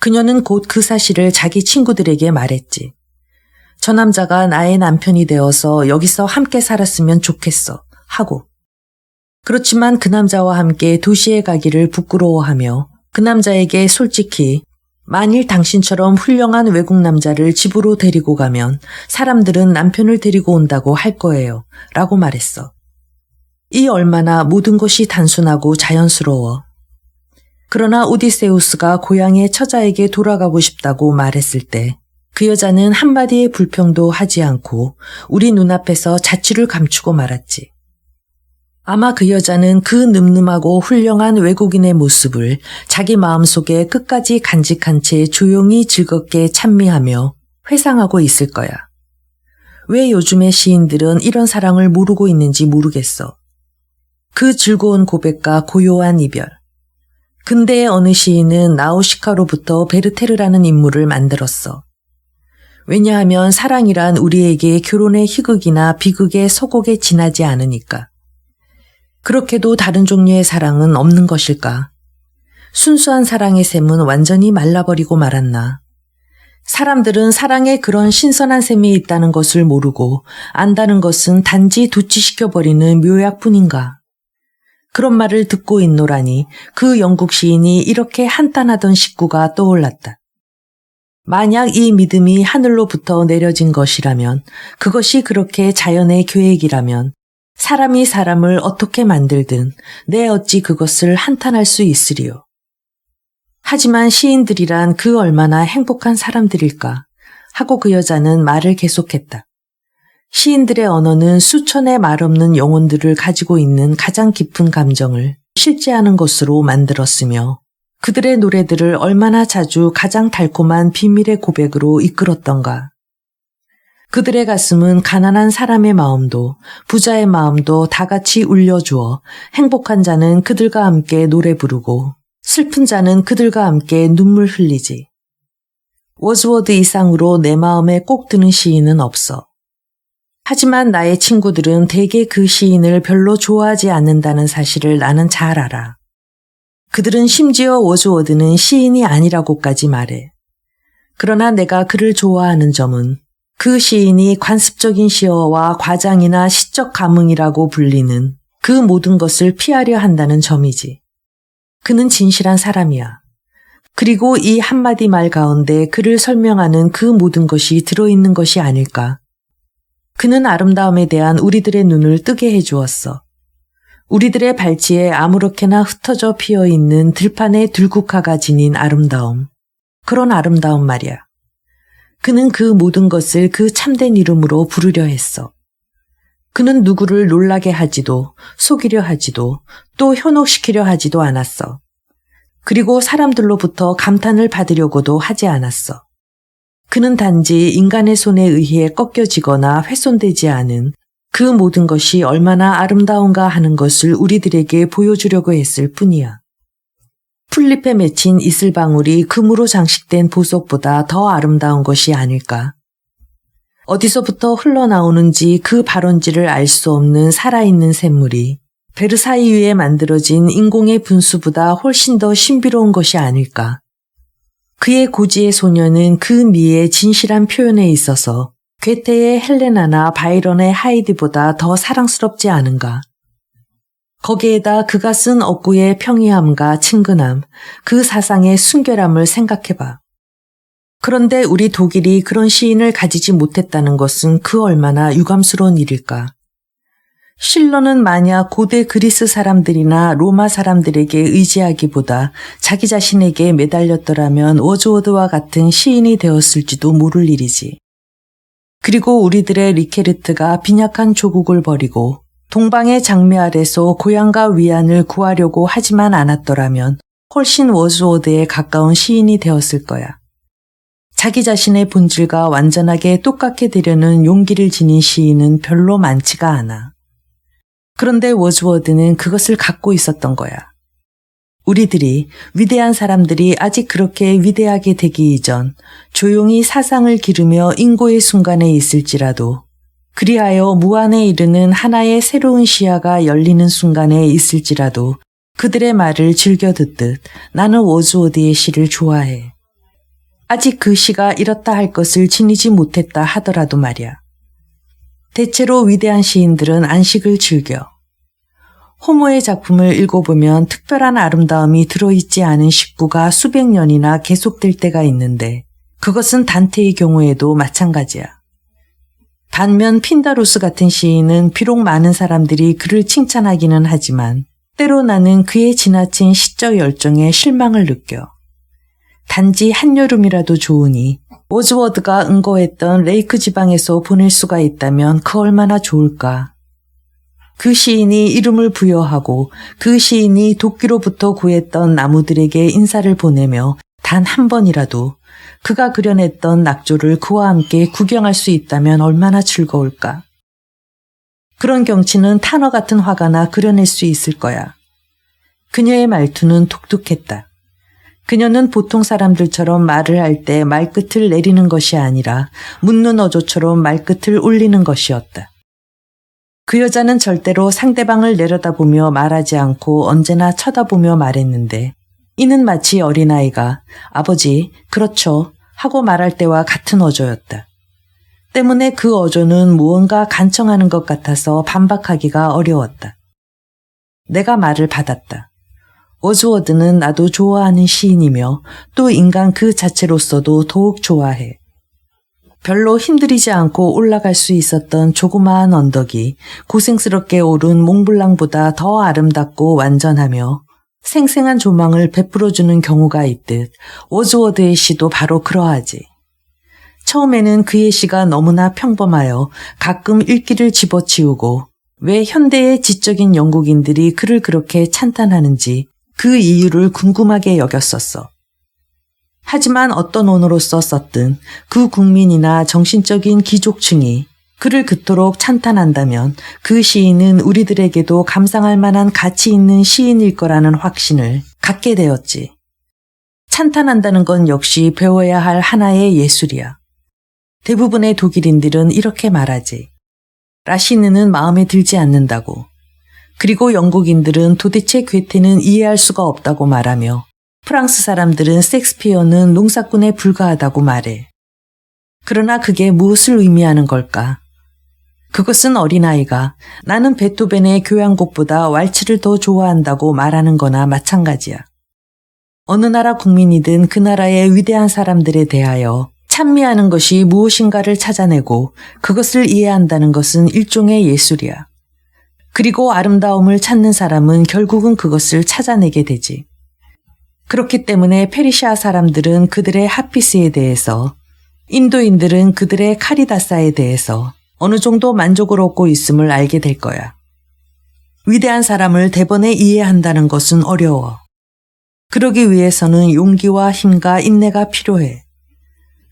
그녀는 곧 그 사실을 자기 친구들에게 말했지. 저 남자가 나의 남편이 되어서 여기서 함께 살았으면 좋겠어 하고. 그렇지만 그 남자와 함께 도시에 가기를 부끄러워하며 그 남자에게 솔직히 만일 당신처럼 훌륭한 외국 남자를 집으로 데리고 가면 사람들은 남편을 데리고 온다고 할 거예요 라고 말했어. 이 얼마나 모든 것이 단순하고 자연스러워. 그러나 오디세우스가 고향의 처자에게 돌아가고 싶다고 말했을 때 그 여자는 한마디의 불평도 하지 않고 우리 눈앞에서 자취를 감추고 말았지. 아마 그 여자는 그 늠름하고 훌륭한 외국인의 모습을 자기 마음속에 끝까지 간직한 채 조용히 즐겁게 찬미하며 회상하고 있을 거야. 왜 요즘의 시인들은 이런 사랑을 모르고 있는지 모르겠어. 그 즐거운 고백과 고요한 이별. 근대의 어느 시인은 나우시카로부터 베르테르라는 인물을 만들었어. 왜냐하면 사랑이란 우리에게 결혼의 희극이나 비극의 서곡에 지나지 않으니까. 그렇게도 다른 종류의 사랑은 없는 것일까? 순수한 사랑의 샘은 완전히 말라버리고 말았나? 사람들은 사랑에 그런 신선한 샘이 있다는 것을 모르고 안다는 것은 단지 도취시켜버리는 묘약뿐인가? 그런 말을 듣고 있노라니 그 영국 시인이 이렇게 한탄하던 식구가 떠올랐다. 만약 이 믿음이 하늘로부터 내려진 것이라면, 그것이 그렇게 자연의 계획이라면 사람이 사람을 어떻게 만들든 내 어찌 그것을 한탄할 수 있으리요. 하지만 시인들이란 그 얼마나 행복한 사람들일까 하고 그 여자는 말을 계속했다. 시인들의 언어는 수천의 말 없는 영혼들을 가지고 있는 가장 깊은 감정을 실제하는 것으로 만들었으며 그들의 노래들을 얼마나 자주 가장 달콤한 비밀의 고백으로 이끌었던가. 그들의 가슴은 가난한 사람의 마음도 부자의 마음도 다 같이 울려주어 행복한 자는 그들과 함께 노래 부르고 슬픈 자는 그들과 함께 눈물 흘리지. 워즈워드 이상으로 내 마음에 꼭 드는 시인은 없어. 하지만 나의 친구들은 대개 그 시인을 별로 좋아하지 않는다는 사실을 나는 잘 알아. 그들은 심지어 워즈워드는 시인이 아니라고까지 말해. 그러나 내가 그를 좋아하는 점은 그 시인이 관습적인 시어와 과장이나 시적 감흥이라고 불리는 그 모든 것을 피하려 한다는 점이지. 그는 진실한 사람이야. 그리고 이 한마디 말 가운데 그를 설명하는 그 모든 것이 들어있는 것이 아닐까. 그는 아름다움에 대한 우리들의 눈을 뜨게 해주었어. 우리들의 발치에 아무렇게나 흩어져 피어있는 들판의 들국화가 지닌 아름다움. 그런 아름다움 말이야. 그는 그 모든 것을 그 참된 이름으로 부르려 했어. 그는 누구를 놀라게 하지도 속이려 하지도 또 현혹시키려 하지도 않았어. 그리고 사람들로부터 감탄을 받으려고도 하지 않았어. 그는 단지 인간의 손에 의해 꺾여지거나 훼손되지 않은 그 모든 것이 얼마나 아름다운가 하는 것을 우리들에게 보여주려고 했을 뿐이야. 풀잎에 맺힌 이슬방울이 금으로 장식된 보석보다 더 아름다운 것이 아닐까. 어디서부터 흘러나오는지 그 발원지를 알 수 없는 살아있는 샘물이 베르사유에 만들어진 인공의 분수보다 훨씬 더 신비로운 것이 아닐까. 그의 고지의 소녀는 그 미의 진실한 표현에 있어서 괴테의 헬레나나 바이런의 하이디보다 더 사랑스럽지 않은가. 거기에다 그가 쓴 억구의 평이함과 친근함, 그 사상의 순결함을 생각해봐. 그런데 우리 독일이 그런 시인을 가지지 못했다는 것은 그 얼마나 유감스러운 일일까. 실러는 만약 고대 그리스 사람들이나 로마 사람들에게 의지하기보다 자기 자신에게 매달렸더라면 워즈워드와 같은 시인이 되었을지도 모를 일이지. 그리고 우리들의 리케르트가 빈약한 조국을 버리고 동방의 장미 아래서 고향과 위안을 구하려고 하지만 않았더라면 훨씬 워즈워드에 가까운 시인이 되었을 거야. 자기 자신의 본질과 완전하게 똑같게 되려는 용기를 지닌 시인은 별로 많지가 않아. 그런데 워즈워드는 그것을 갖고 있었던 거야. 우리들이 위대한 사람들이 아직 그렇게 위대하게 되기 이전 조용히 사상을 기르며 인고의 순간에 있을지라도 그리하여 무한에 이르는 하나의 새로운 시야가 열리는 순간에 있을지라도 그들의 말을 즐겨 듣듯 나는 워즈워드의 시를 좋아해. 아직 그 시가 이렇다 할 것을 지니지 못했다 하더라도 말이야. 대체로 위대한 시인들은 안식을 즐겨. 호모의 작품을 읽어보면 특별한 아름다움이 들어있지 않은 식구가 수백 년이나 계속될 때가 있는데 그것은 단테의 경우에도 마찬가지야. 반면 핀다루스 같은 시인은 비록 많은 사람들이 그를 칭찬하기는 하지만 때로 나는 그의 지나친 시적 열정에 실망을 느껴. 단지 한여름이라도 좋으니 워즈워드가 응거했던 레이크 지방에서 보낼 수가 있다면 그 얼마나 좋을까. 그 시인이 이름을 부여하고 그 시인이 도끼로부터 구했던 나무들에게 인사를 보내며 단 한 번이라도 그가 그려냈던 낙조를 그와 함께 구경할 수 있다면 얼마나 즐거울까. 그런 경치는 탄화 같은 화가나 그려낼 수 있을 거야. 그녀의 말투는 독특했다. 그녀는 보통 사람들처럼 말을 할 때 말끝을 내리는 것이 아니라 묻는 어조처럼 말끝을 올리는 것이었다. 그 여자는 절대로 상대방을 내려다보며 말하지 않고 언제나 쳐다보며 말했는데 이는 마치 어린아이가 아버지, 그렇죠 하고 말할 때와 같은 어조였다. 때문에 그 어조는 무언가 간청하는 것 같아서 반박하기가 어려웠다. 내가 말을 받았다. 워즈워드는 나도 좋아하는 시인이며 또 인간 그 자체로서도 더욱 좋아해. 별로 힘들이지 않고 올라갈 수 있었던 조그마한 언덕이 고생스럽게 오른 몽블랑보다 더 아름답고 완전하며 생생한 조망을 베풀어주는 경우가 있듯 워즈워드의 시도 바로 그러하지. 처음에는 그의 시가 너무나 평범하여 가끔 읽기를 집어치우고 왜 현대의 지적인 영국인들이 그를 그렇게 찬탄하는지 그 이유를 궁금하게 여겼었어. 하지만 어떤 언어로서 썼든 그 국민이나 정신적인 귀족층이 그를 그토록 찬탄한다면 그 시인은 우리들에게도 감상할 만한 가치 있는 시인일 거라는 확신을 갖게 되었지. 찬탄한다는 건 역시 배워야 할 하나의 예술이야. 대부분의 독일인들은 이렇게 말하지. 라시느는 마음에 들지 않는다고. 그리고 영국인들은 도대체 괴테는 이해할 수가 없다고 말하며 프랑스 사람들은 섹스피어는 농사꾼에 불과하다고 말해. 그러나 그게 무엇을 의미하는 걸까? 그것은 어린아이가 나는 베토벤의 교향곡보다 왈츠를 더 좋아한다고 말하는 거나 마찬가지야. 어느 나라 국민이든 그 나라의 위대한 사람들에 대하여 찬미하는 것이 무엇인가를 찾아내고 그것을 이해한다는 것은 일종의 예술이야. 그리고 아름다움을 찾는 사람은 결국은 그것을 찾아내게 되지. 그렇기 때문에 페르시아 사람들은 그들의 하피스에 대해서, 인도인들은 그들의 카리다사에 대해서 어느 정도 만족을 얻고 있음을 알게 될 거야. 위대한 사람을 대번에 이해한다는 것은 어려워. 그러기 위해서는 용기와 힘과 인내가 필요해.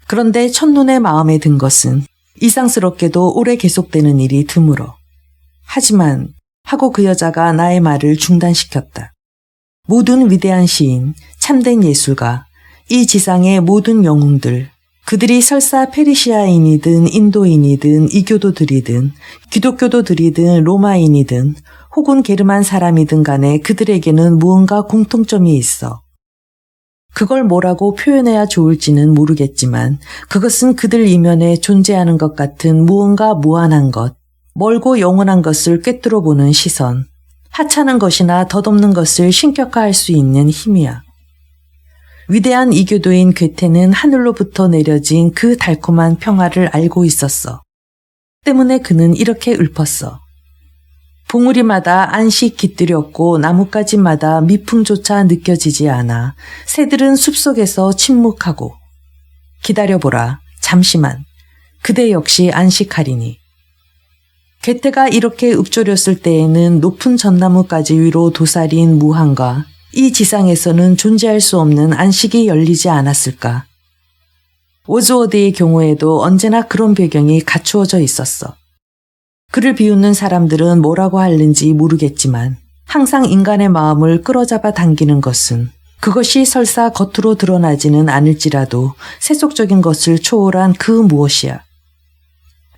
그런데 첫눈에 마음에 든 것은 이상스럽게도 오래 계속되는 일이 드물어. 하지만 하고 그 여자가 나의 말을 중단시켰다. 모든 위대한 시인, 참된 예술가, 이 지상의 모든 영웅들, 그들이 설사 페르시아인이든 인도인이든 이교도들이든 기독교도들이든 로마인이든 혹은 게으름한 사람이든 간에 그들에게는 무언가 공통점이 있어. 그걸 뭐라고 표현해야 좋을지는 모르겠지만 그것은 그들 이면에 존재하는 것 같은 무언가 무한한 것, 멀고 영원한 것을 꿰뚫어 보는 시선, 하찮은 것이나 덧없는 것을 신격화할 수 있는 힘이야. 위대한 이교도인 괴테는 하늘로부터 내려진 그 달콤한 평화를 알고 있었어. 때문에 그는 이렇게 읊었어. 봉우리마다 안씩 깃들였고 나뭇가지마다 미풍조차 느껴지지 않아 새들은 숲속에서 침묵하고 기다려보라 잠시만 그대 역시 안식하리니. 괴테가 이렇게 읊조렸을 때에는 높은 전나무가지 위로 도사린 무한과 이 지상에서는 존재할 수 없는 안식이 열리지 않았을까. 워즈워드의 경우에도 언제나 그런 배경이 갖추어져 있었어. 그를 비웃는 사람들은 뭐라고 하는지 모르겠지만 항상 인간의 마음을 끌어잡아 당기는 것은 그것이 설사 겉으로 드러나지는 않을지라도 세속적인 것을 초월한 그 무엇이야.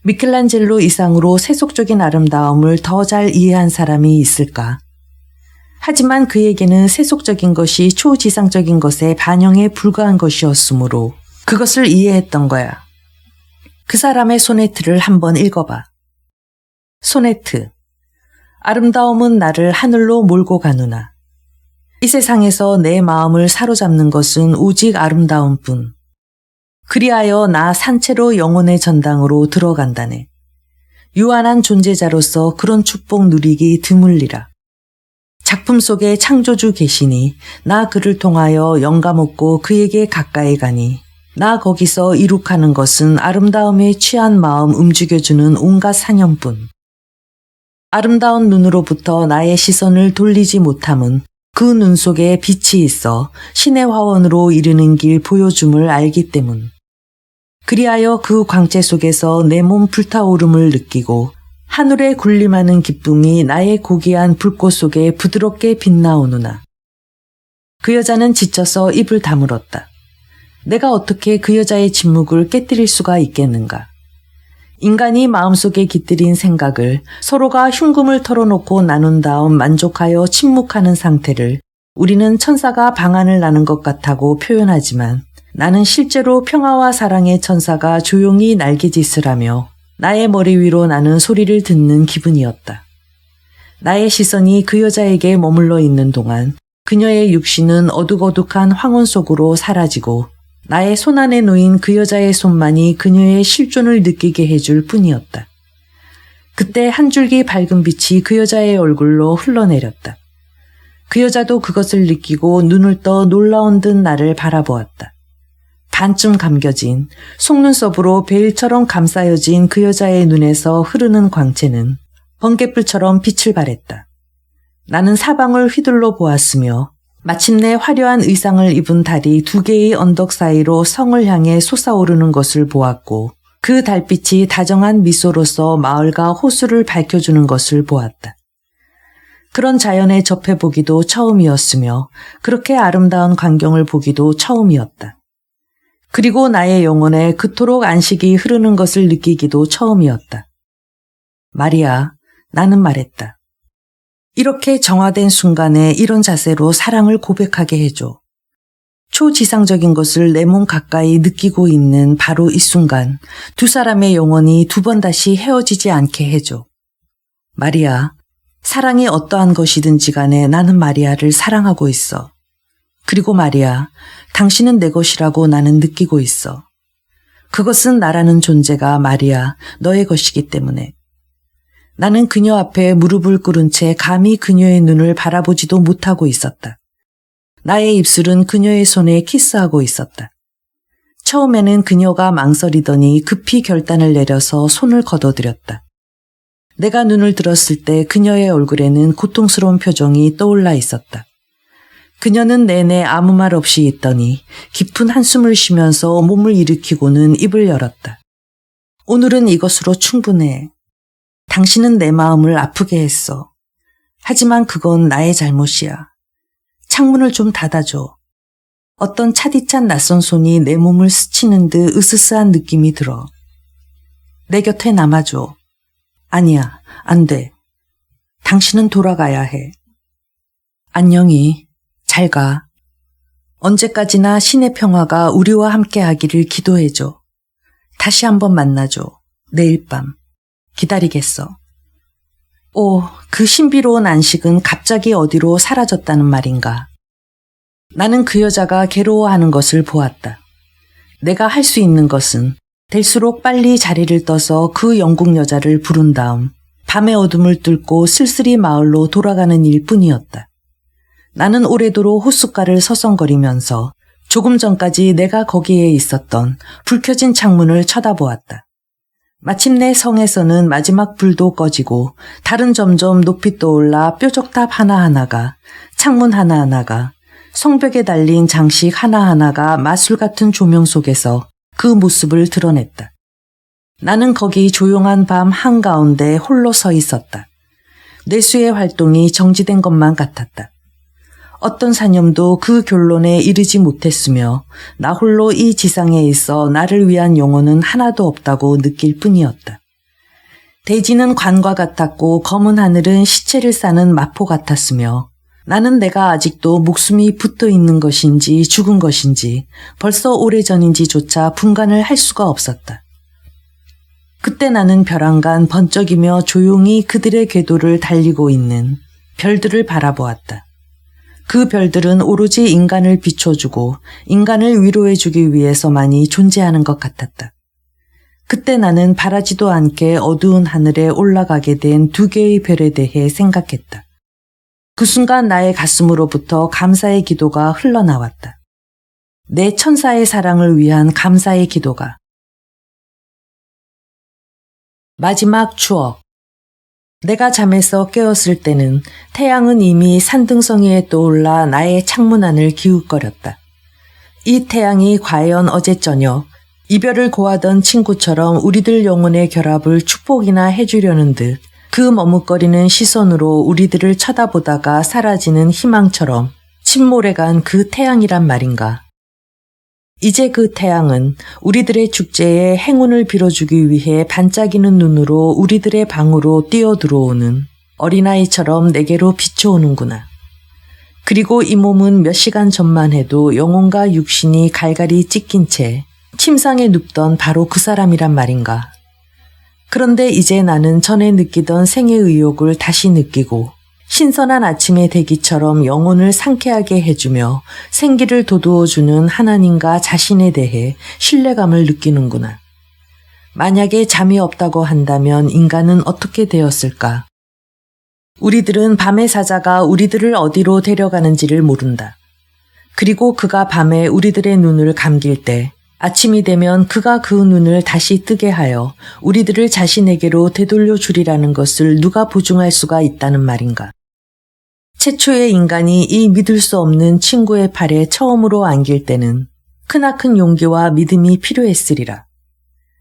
미켈란젤로 이상으로 세속적인 아름다움을 더 잘 이해한 사람이 있을까? 하지만 그에게는 세속적인 것이 초지상적인 것의 반영에 불과한 것이었으므로 그것을 이해했던 거야. 그 사람의 소네트를 한번 읽어봐. 소네트. 아름다움은 나를 하늘로 몰고 가누나. 이 세상에서 내 마음을 사로잡는 것은 오직 아름다움뿐. 그리하여 나 산채로 영혼의 전당으로 들어간다네. 유한한 존재자로서 그런 축복 누리기 드물리라. 작품 속에 창조주 계시니 나 그를 통하여 영감 얻고 그에게 가까이 가니 나 거기서 이룩하는 것은 아름다움에 취한 마음 움직여주는 온갖 사념뿐. 아름다운 눈으로부터 나의 시선을 돌리지 못함은 그 눈 속에 빛이 있어 신의 화원으로 이르는 길 보여줌을 알기 때문. 그리하여 그 광채 속에서 내 몸 불타오름을 느끼고 하늘에 군림하는 기쁨이 나의 고귀한 불꽃 속에 부드럽게 빛나오누나. 그 여자는 지쳐서 입을 다물었다. 내가 어떻게 그 여자의 침묵을 깨뜨릴 수가 있겠는가. 인간이 마음속에 깃들인 생각을 서로가 흉금을 털어놓고 나눈 다음 만족하여 침묵하는 상태를 우리는 천사가 방안을 나는 것 같다고 표현하지만 나는 실제로 평화와 사랑의 천사가 조용히 날개짓을 하며 나의 머리 위로 나는 소리를 듣는 기분이었다. 나의 시선이 그 여자에게 머물러 있는 동안 그녀의 육신은 어둑어둑한 황혼 속으로 사라지고 나의 손 안에 놓인 그 여자의 손만이 그녀의 실존을 느끼게 해줄 뿐이었다. 그때 한 줄기 밝은 빛이 그 여자의 얼굴로 흘러내렸다. 그 여자도 그것을 느끼고 눈을 떠 놀라운 듯 나를 바라보았다. 반쯤 감겨진 속눈썹으로 베일처럼 감싸여진 그 여자의 눈에서 흐르는 광채는 번갯불처럼 빛을 발했다. 나는 사방을 휘둘러 보았으며 마침내 화려한 의상을 입은 달이 두 개의 언덕 사이로 성을 향해 솟아오르는 것을 보았고 그 달빛이 다정한 미소로서 마을과 호수를 밝혀주는 것을 보았다. 그런 자연에 접해보기도 처음이었으며 그렇게 아름다운 광경을 보기도 처음이었다. 그리고 나의 영혼에 그토록 안식이 흐르는 것을 느끼기도 처음이었다. 마리아, 나는 말했다. 이렇게 정화된 순간에 이런 자세로 사랑을 고백하게 해줘. 초지상적인 것을 내 몸 가까이 느끼고 있는 바로 이 순간 두 사람의 영혼이 두 번 다시 헤어지지 않게 해줘. 마리아, 사랑이 어떠한 것이든지 간에 나는 마리아를 사랑하고 있어. 그리고 마리아, 당신은 내 것이라고 나는 느끼고 있어. 그것은 나라는 존재가 마리아, 너의 것이기 때문에. 나는 그녀 앞에 무릎을 꿇은 채 감히 그녀의 눈을 바라보지도 못하고 있었다. 나의 입술은 그녀의 손에 키스하고 있었다. 처음에는 그녀가 망설이더니 급히 결단을 내려서 손을 걷어들였다. 내가 눈을 들었을 때 그녀의 얼굴에는 고통스러운 표정이 떠올라 있었다. 그녀는 내내 아무 말 없이 있더니 깊은 한숨을 쉬면서 몸을 일으키고는 입을 열었다. 오늘은 이것으로 충분해. 당신은 내 마음을 아프게 했어. 하지만 그건 나의 잘못이야. 창문을 좀 닫아줘. 어떤 차디찬 낯선 손이 내 몸을 스치는 듯 으스스한 느낌이 들어. 내 곁에 남아줘. 아니야, 안 돼. 당신은 돌아가야 해. 안녕히 잘 가. 언제까지나 신의 평화가 우리와 함께 하기를 기도해줘. 다시 한번 만나줘. 내일 밤. 기다리겠어. 오, 그 신비로운 안식은 갑자기 어디로 사라졌다는 말인가. 나는 그 여자가 괴로워하는 것을 보았다. 내가 할 수 있는 것은 될수록 빨리 자리를 떠서 그 영국 여자를 부른 다음 밤의 어둠을 뚫고 쓸쓸히 마을로 돌아가는 일뿐이었다. 나는 오래도록 호숫가를 서성거리면서 조금 전까지 내가 거기에 있었던 불 켜진 창문을 쳐다보았다. 마침내 성에서는 마지막 불도 꺼지고 달은 점점 높이 떠올라 뾰족탑 하나하나가, 창문 하나하나가, 성벽에 달린 장식 하나하나가 마술 같은 조명 속에서 그 모습을 드러냈다. 나는 거기 조용한 밤 한가운데 홀로 서 있었다. 뇌수의 활동이 정지된 것만 같았다. 어떤 사념도 그 결론에 이르지 못했으며 나 홀로 이 지상에 있어 나를 위한 영혼은 하나도 없다고 느낄 뿐이었다. 대지는 관과 같았고 검은 하늘은 시체를 싸는 마포 같았으며 나는 내가 아직도 목숨이 붙어 있는 것인지 죽은 것인지 벌써 오래전인지조차 분간을 할 수가 없었다. 그때 나는 벼랑간 번쩍이며 조용히 그들의 궤도를 달리고 있는 별들을 바라보았다. 그 별들은 오로지 인간을 비춰주고 인간을 위로해주기 위해서만이 존재하는 것 같았다. 그때 나는 바라지도 않게 어두운 하늘에 올라가게 된 두 개의 별에 대해 생각했다. 그 순간 나의 가슴으로부터 감사의 기도가 흘러나왔다. 내 천사의 사랑을 위한 감사의 기도가. 마지막 추억. 내가 잠에서 깨었을 때는 태양은 이미 산등성이에 떠올라 나의 창문 안을 기웃거렸다. 이 태양이 과연 어제 저녁 이별을 고하던 친구처럼 우리들 영혼의 결합을 축복이나 해주려는 듯 그 머뭇거리는 시선으로 우리들을 쳐다보다가 사라지는 희망처럼 침몰해간 그 태양이란 말인가. 이제 그 태양은 우리들의 축제에 행운을 빌어주기 위해 반짝이는 눈으로 우리들의 방으로 뛰어들어오는 어린아이처럼 내게로 비춰오는구나. 그리고 이 몸은 몇 시간 전만 해도 영혼과 육신이 갈갈이 찢긴 채 침상에 눕던 바로 그 사람이란 말인가. 그런데 이제 나는 전에 느끼던 생의 의욕을 다시 느끼고 신선한 아침의 대기처럼 영혼을 상쾌하게 해주며 생기를 돋우어주는 하나님과 자신에 대해 신뢰감을 느끼는구나. 만약에 잠이 없다고 한다면 인간은 어떻게 되었을까? 우리들은 밤의 사자가 우리들을 어디로 데려가는지를 모른다. 그리고 그가 밤에 우리들의 눈을 감길 때 아침이 되면 그가 그 눈을 다시 뜨게 하여 우리들을 자신에게로 되돌려 주리라는 것을 누가 보증할 수가 있다는 말인가. 최초의 인간이 이 믿을 수 없는 친구의 팔에 처음으로 안길 때는 크나큰 용기와 믿음이 필요했으리라.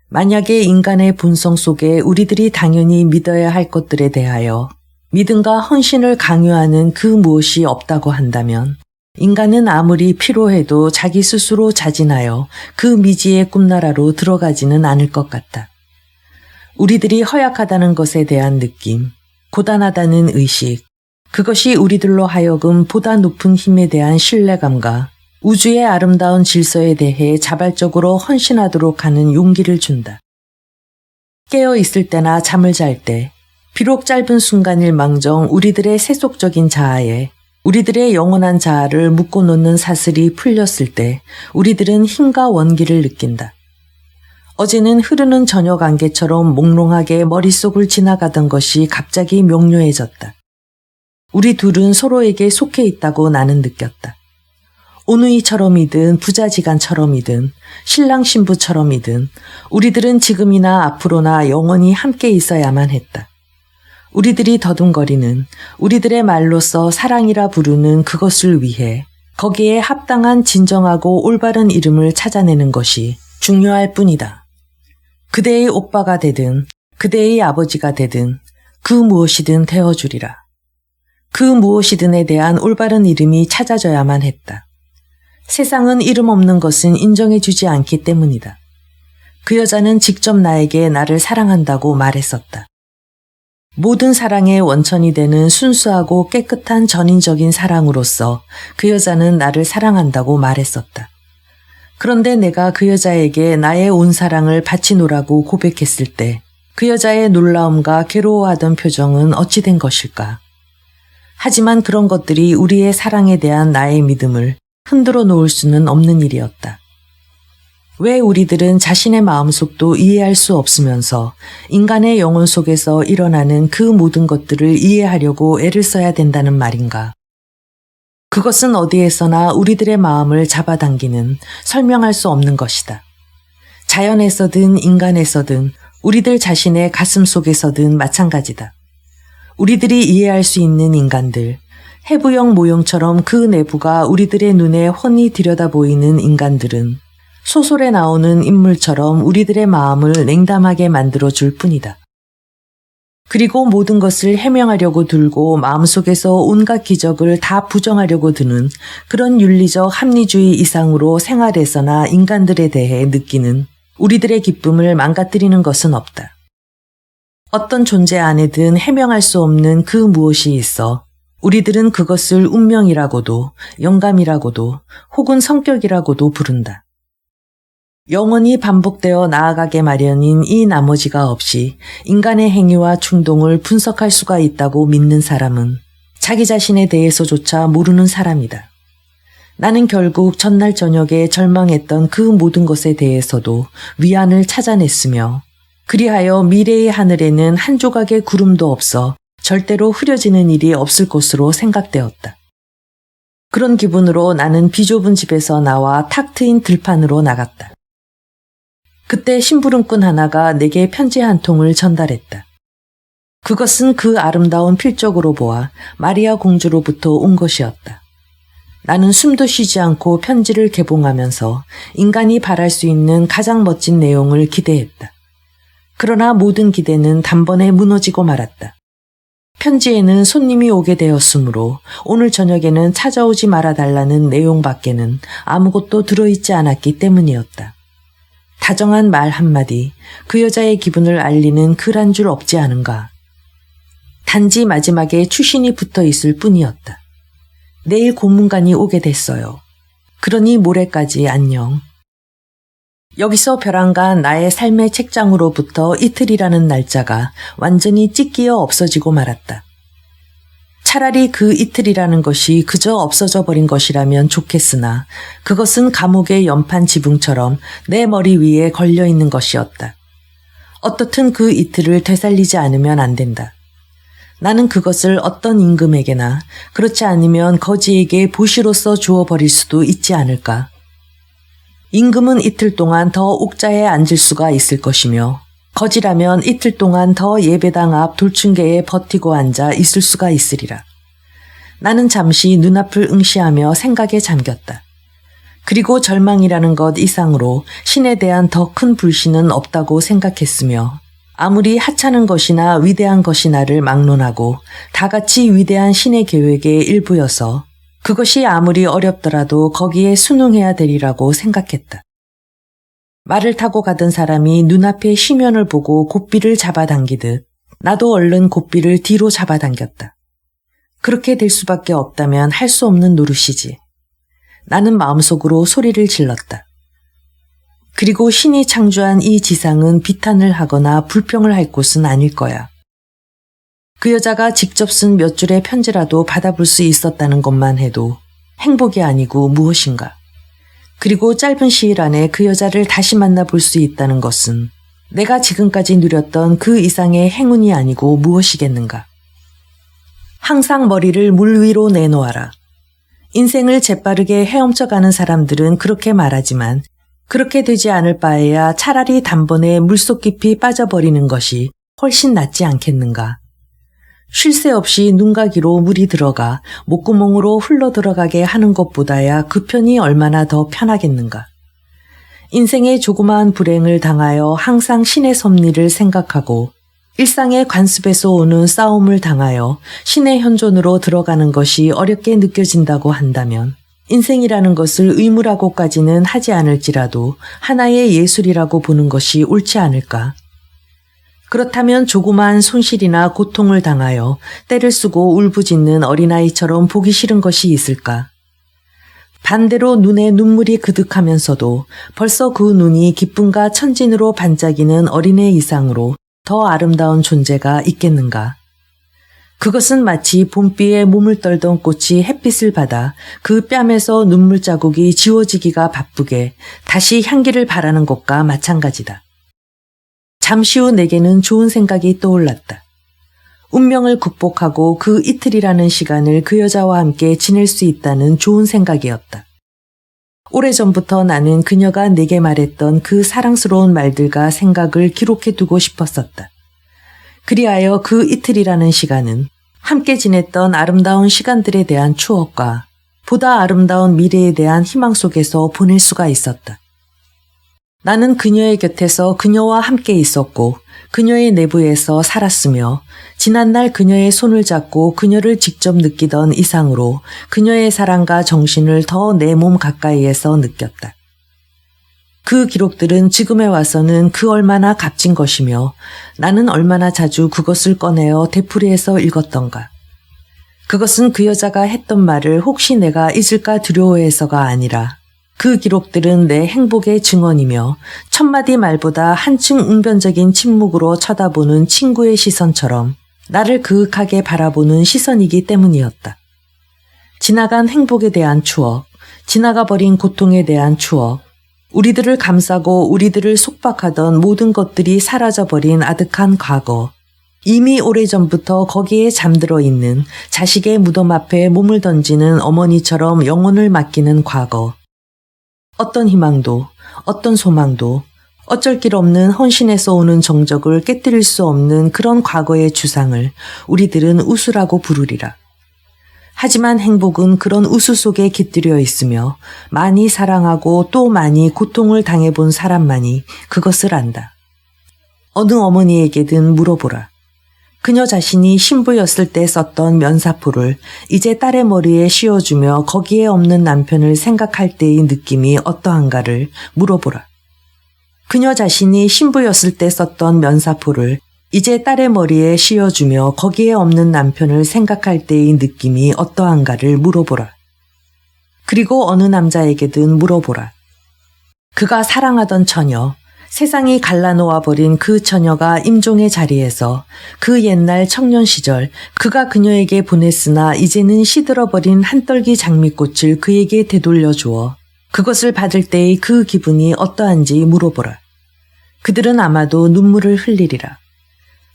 만약에 인간의 본성 속에 우리들이 당연히 믿어야 할 것들에 대하여 믿음과 헌신을 강요하는 그 무엇이 없다고 한다면 인간은 아무리 피로해도 자기 스스로 자진하여 그 미지의 꿈나라로 들어가지는 않을 것 같다. 우리들이 허약하다는 것에 대한 느낌, 고단하다는 의식, 그것이 우리들로 하여금 보다 높은 힘에 대한 신뢰감과 우주의 아름다운 질서에 대해 자발적으로 헌신하도록 하는 용기를 준다. 깨어 있을 때나 잠을 잘 때, 비록 짧은 순간일망정 우리들의 세속적인 자아에 우리들의 영원한 자아를 묶어놓는 사슬이 풀렸을 때 우리들은 힘과 원기를 느낀다. 어제는 흐르는 저녁 안개처럼 몽롱하게 머릿속을 지나가던 것이 갑자기 명료해졌다. 우리 둘은 서로에게 속해 있다고 나는 느꼈다. 오누이처럼이든 부자지간처럼이든 신랑 신부처럼이든 우리들은 지금이나 앞으로나 영원히 함께 있어야만 했다. 우리들이 더듬거리는 우리들의 말로써 사랑이라 부르는 그것을 위해 거기에 합당한 진정하고 올바른 이름을 찾아내는 것이 중요할 뿐이다. 그대의 오빠가 되든 그대의 아버지가 되든 그 무엇이든 되어주리라. 그 무엇이든에 대한 올바른 이름이 찾아져야만 했다. 세상은 이름 없는 것은 인정해주지 않기 때문이다. 그 여자는 직접 나에게 나를 사랑한다고 말했었다. 모든 사랑의 원천이 되는 순수하고 깨끗한 전인적인 사랑으로서 그 여자는 나를 사랑한다고 말했었다. 그런데 내가 그 여자에게 나의 온 사랑을 바치노라고 고백했을 때 그 여자의 놀라움과 괴로워하던 표정은 어찌 된 것일까? 하지만 그런 것들이 우리의 사랑에 대한 나의 믿음을 흔들어 놓을 수는 없는 일이었다. 왜 우리들은 자신의 마음속도 이해할 수 없으면서 인간의 영혼 속에서 일어나는 그 모든 것들을 이해하려고 애를 써야 된다는 말인가? 그것은 어디에서나 우리들의 마음을 잡아당기는 설명할 수 없는 것이다. 자연에서든 인간에서든 우리들 자신의 가슴 속에서든 마찬가지다. 우리들이 이해할 수 있는 인간들, 해부형 모형처럼 그 내부가 우리들의 눈에 훤히 들여다 보이는 인간들은 소설에 나오는 인물처럼 우리들의 마음을 냉담하게 만들어줄 뿐이다. 그리고 모든 것을 해명하려고 들고 마음속에서 온갖 기적을 다 부정하려고 드는 그런 윤리적 합리주의 이상으로 생활에서나 인간들에 대해 느끼는 우리들의 기쁨을 망가뜨리는 것은 없다. 어떤 존재 안에든 해명할 수 없는 그 무엇이 있어 우리들은 그것을 운명이라고도 영감이라고도 혹은 성격이라고도 부른다. 영원히 반복되어 나아가게 마련인 이 나머지가 없이 인간의 행위와 충동을 분석할 수가 있다고 믿는 사람은 자기 자신에 대해서조차 모르는 사람이다. 나는 결국 전날 저녁에 절망했던 그 모든 것에 대해서도 위안을 찾아냈으며 그리하여 미래의 하늘에는 한 조각의 구름도 없어 절대로 흐려지는 일이 없을 것으로 생각되었다. 그런 기분으로 나는 비좁은 집에서 나와 탁 트인 들판으로 나갔다. 그때 심부름꾼 하나가 내게 편지 한 통을 전달했다. 그것은 그 아름다운 필적으로 보아 마리아 공주로부터 온 것이었다. 나는 숨도 쉬지 않고 편지를 개봉하면서 인간이 바랄 수 있는 가장 멋진 내용을 기대했다. 그러나 모든 기대는 단번에 무너지고 말았다. 편지에는 손님이 오게 되었으므로 오늘 저녁에는 찾아오지 말아달라는 내용밖에는 아무것도 들어있지 않았기 때문이었다. 다정한 말 한마디, 그 여자의 기분을 알리는 글 한 줄 없지 않은가. 단지 마지막에 추신이 붙어 있을 뿐이었다. 내일 고문관이 오게 됐어요. 그러니 모레까지 안녕. 여기서 벼랑간 나의 삶의 책장으로부터 이틀이라는 날짜가 완전히 찢기어 없어지고 말았다. 차라리 그 이틀이라는 것이 그저 없어져 버린 것이라면 좋겠으나 그것은 감옥의 연판 지붕처럼 내 머리 위에 걸려있는 것이었다. 어떻든 그 이틀을 되살리지 않으면 안 된다. 나는 그것을 어떤 임금에게나 그렇지 않으면 거지에게 보시로서 주어버릴 수도 있지 않을까. 임금은 이틀 동안 더 옥자에 앉을 수가 있을 것이며 거지라면 이틀 동안 더 예배당 앞 돌층계에 버티고 앉아 있을 수가 있으리라. 나는 잠시 눈앞을 응시하며 생각에 잠겼다. 그리고 절망이라는 것 이상으로 신에 대한 더 큰 불신은 없다고 생각했으며 아무리 하찮은 것이나 위대한 것이나를 막론하고 다같이 위대한 신의 계획의 일부여서 그것이 아무리 어렵더라도 거기에 순응해야 되리라고 생각했다. 말을 타고 가던 사람이 눈앞에 시면을 보고 곱비를 잡아당기듯 나도 얼른 곱비를 뒤로 잡아당겼다. 그렇게 될 수밖에 없다면 할 수 없는 노릇이지. 나는 마음속으로 소리를 질렀다. 그리고 신이 창조한 이 지상은 비탄을 하거나 불평을 할 곳은 아닐 거야. 그 여자가 직접 쓴 몇 줄의 편지라도 받아볼 수 있었다는 것만 해도 행복이 아니고 무엇인가. 그리고 짧은 시일 안에 그 여자를 다시 만나볼 수 있다는 것은 내가 지금까지 누렸던 그 이상의 행운이 아니고 무엇이겠는가. 항상 머리를 물 위로 내놓아라. 인생을 재빠르게 헤엄쳐가는 사람들은 그렇게 말하지만 그렇게 되지 않을 바에야 차라리 단번에 물속 깊이 빠져버리는 것이 훨씬 낫지 않겠는가. 쉴 새 없이 눈가기로 물이 들어가 목구멍으로 흘러 들어가게 하는 것보다야 그 편이 얼마나 더 편하겠는가. 인생의 조그마한 불행을 당하여 항상 신의 섭리를 생각하고 일상의 관습에서 오는 싸움을 당하여 신의 현존으로 들어가는 것이 어렵게 느껴진다고 한다면 인생이라는 것을 의무라고까지는 하지 않을지라도 하나의 예술이라고 보는 것이 옳지 않을까. 그렇다면 조그마한 손실이나 고통을 당하여 떼를 쓰고 울부짖는 어린아이처럼 보기 싫은 것이 있을까? 반대로 눈에 눈물이 그득하면서도 벌써 그 눈이 기쁨과 천진으로 반짝이는 어린애 이상으로 더 아름다운 존재가 있겠는가? 그것은 마치 봄비에 몸을 떨던 꽃이 햇빛을 받아 그 뺨에서 눈물 자국이 지워지기가 바쁘게 다시 향기를 바라는 것과 마찬가지다. 잠시 후 내게는 좋은 생각이 떠올랐다. 운명을 극복하고 그 이틀이라는 시간을 그 여자와 함께 지낼 수 있다는 좋은 생각이었다. 오래전부터 나는 그녀가 내게 말했던 그 사랑스러운 말들과 생각을 기록해두고 싶었었다. 그리하여 그 이틀이라는 시간은 함께 지냈던 아름다운 시간들에 대한 추억과 보다 아름다운 미래에 대한 희망 속에서 보낼 수가 있었다. 나는 그녀의 곁에서 그녀와 함께 있었고 그녀의 내부에서 살았으며 지난날 그녀의 손을 잡고 그녀를 직접 느끼던 이상으로 그녀의 사랑과 정신을 더 내 몸 가까이에서 느꼈다. 그 기록들은 지금에 와서는 그 얼마나 값진 것이며 나는 얼마나 자주 그것을 꺼내어 되풀이해서 읽었던가. 그것은 그 여자가 했던 말을 혹시 내가 잊을까 두려워해서가 아니라 그 기록들은 내 행복의 증언이며 첫마디 말보다 한층 웅변적인 침묵으로 쳐다보는 친구의 시선처럼 나를 그윽하게 바라보는 시선이기 때문이었다. 지나간 행복에 대한 추억, 지나가버린 고통에 대한 추억, 우리들을 감싸고 우리들을 속박하던 모든 것들이 사라져버린 아득한 과거, 이미 오래전부터 거기에 잠들어 있는 자식의 무덤 앞에 몸을 던지는 어머니처럼 영혼을 맡기는 과거, 어떤 희망도, 어떤 소망도, 어쩔 길 없는 헌신에서 오는 정적을 깨뜨릴 수 없는 그런 과거의 주상을 우리들은 우수라고 부르리라. 하지만 행복은 그런 우수 속에 깃들여 있으며 많이 사랑하고 또 많이 고통을 당해본 사람만이 그것을 안다. 어느 어머니에게든 물어보라. 그녀 자신이 신부였을 때 썼던 면사포를 이제 딸의 머리에 씌워주며 거기에 없는 남편을 생각할 때의 느낌이 어떠한가를 물어보라. 그녀 자신이 신부였을 때 썼던 면사포를 이제 딸의 머리에 씌워주며 거기에 없는 남편을 생각할 때의 느낌이 어떠한가를 물어보라. 그리고 어느 남자에게든 물어보라. 그가 사랑하던 처녀, 세상이 갈라놓아버린 그 처녀가 임종의 자리에서 그 옛날 청년 시절 그가 그녀에게 보냈으나 이제는 시들어버린 한떨기 장미꽃을 그에게 되돌려 주어 그것을 받을 때의 그 기분이 어떠한지 물어보라. 그들은 아마도 눈물을 흘리리라.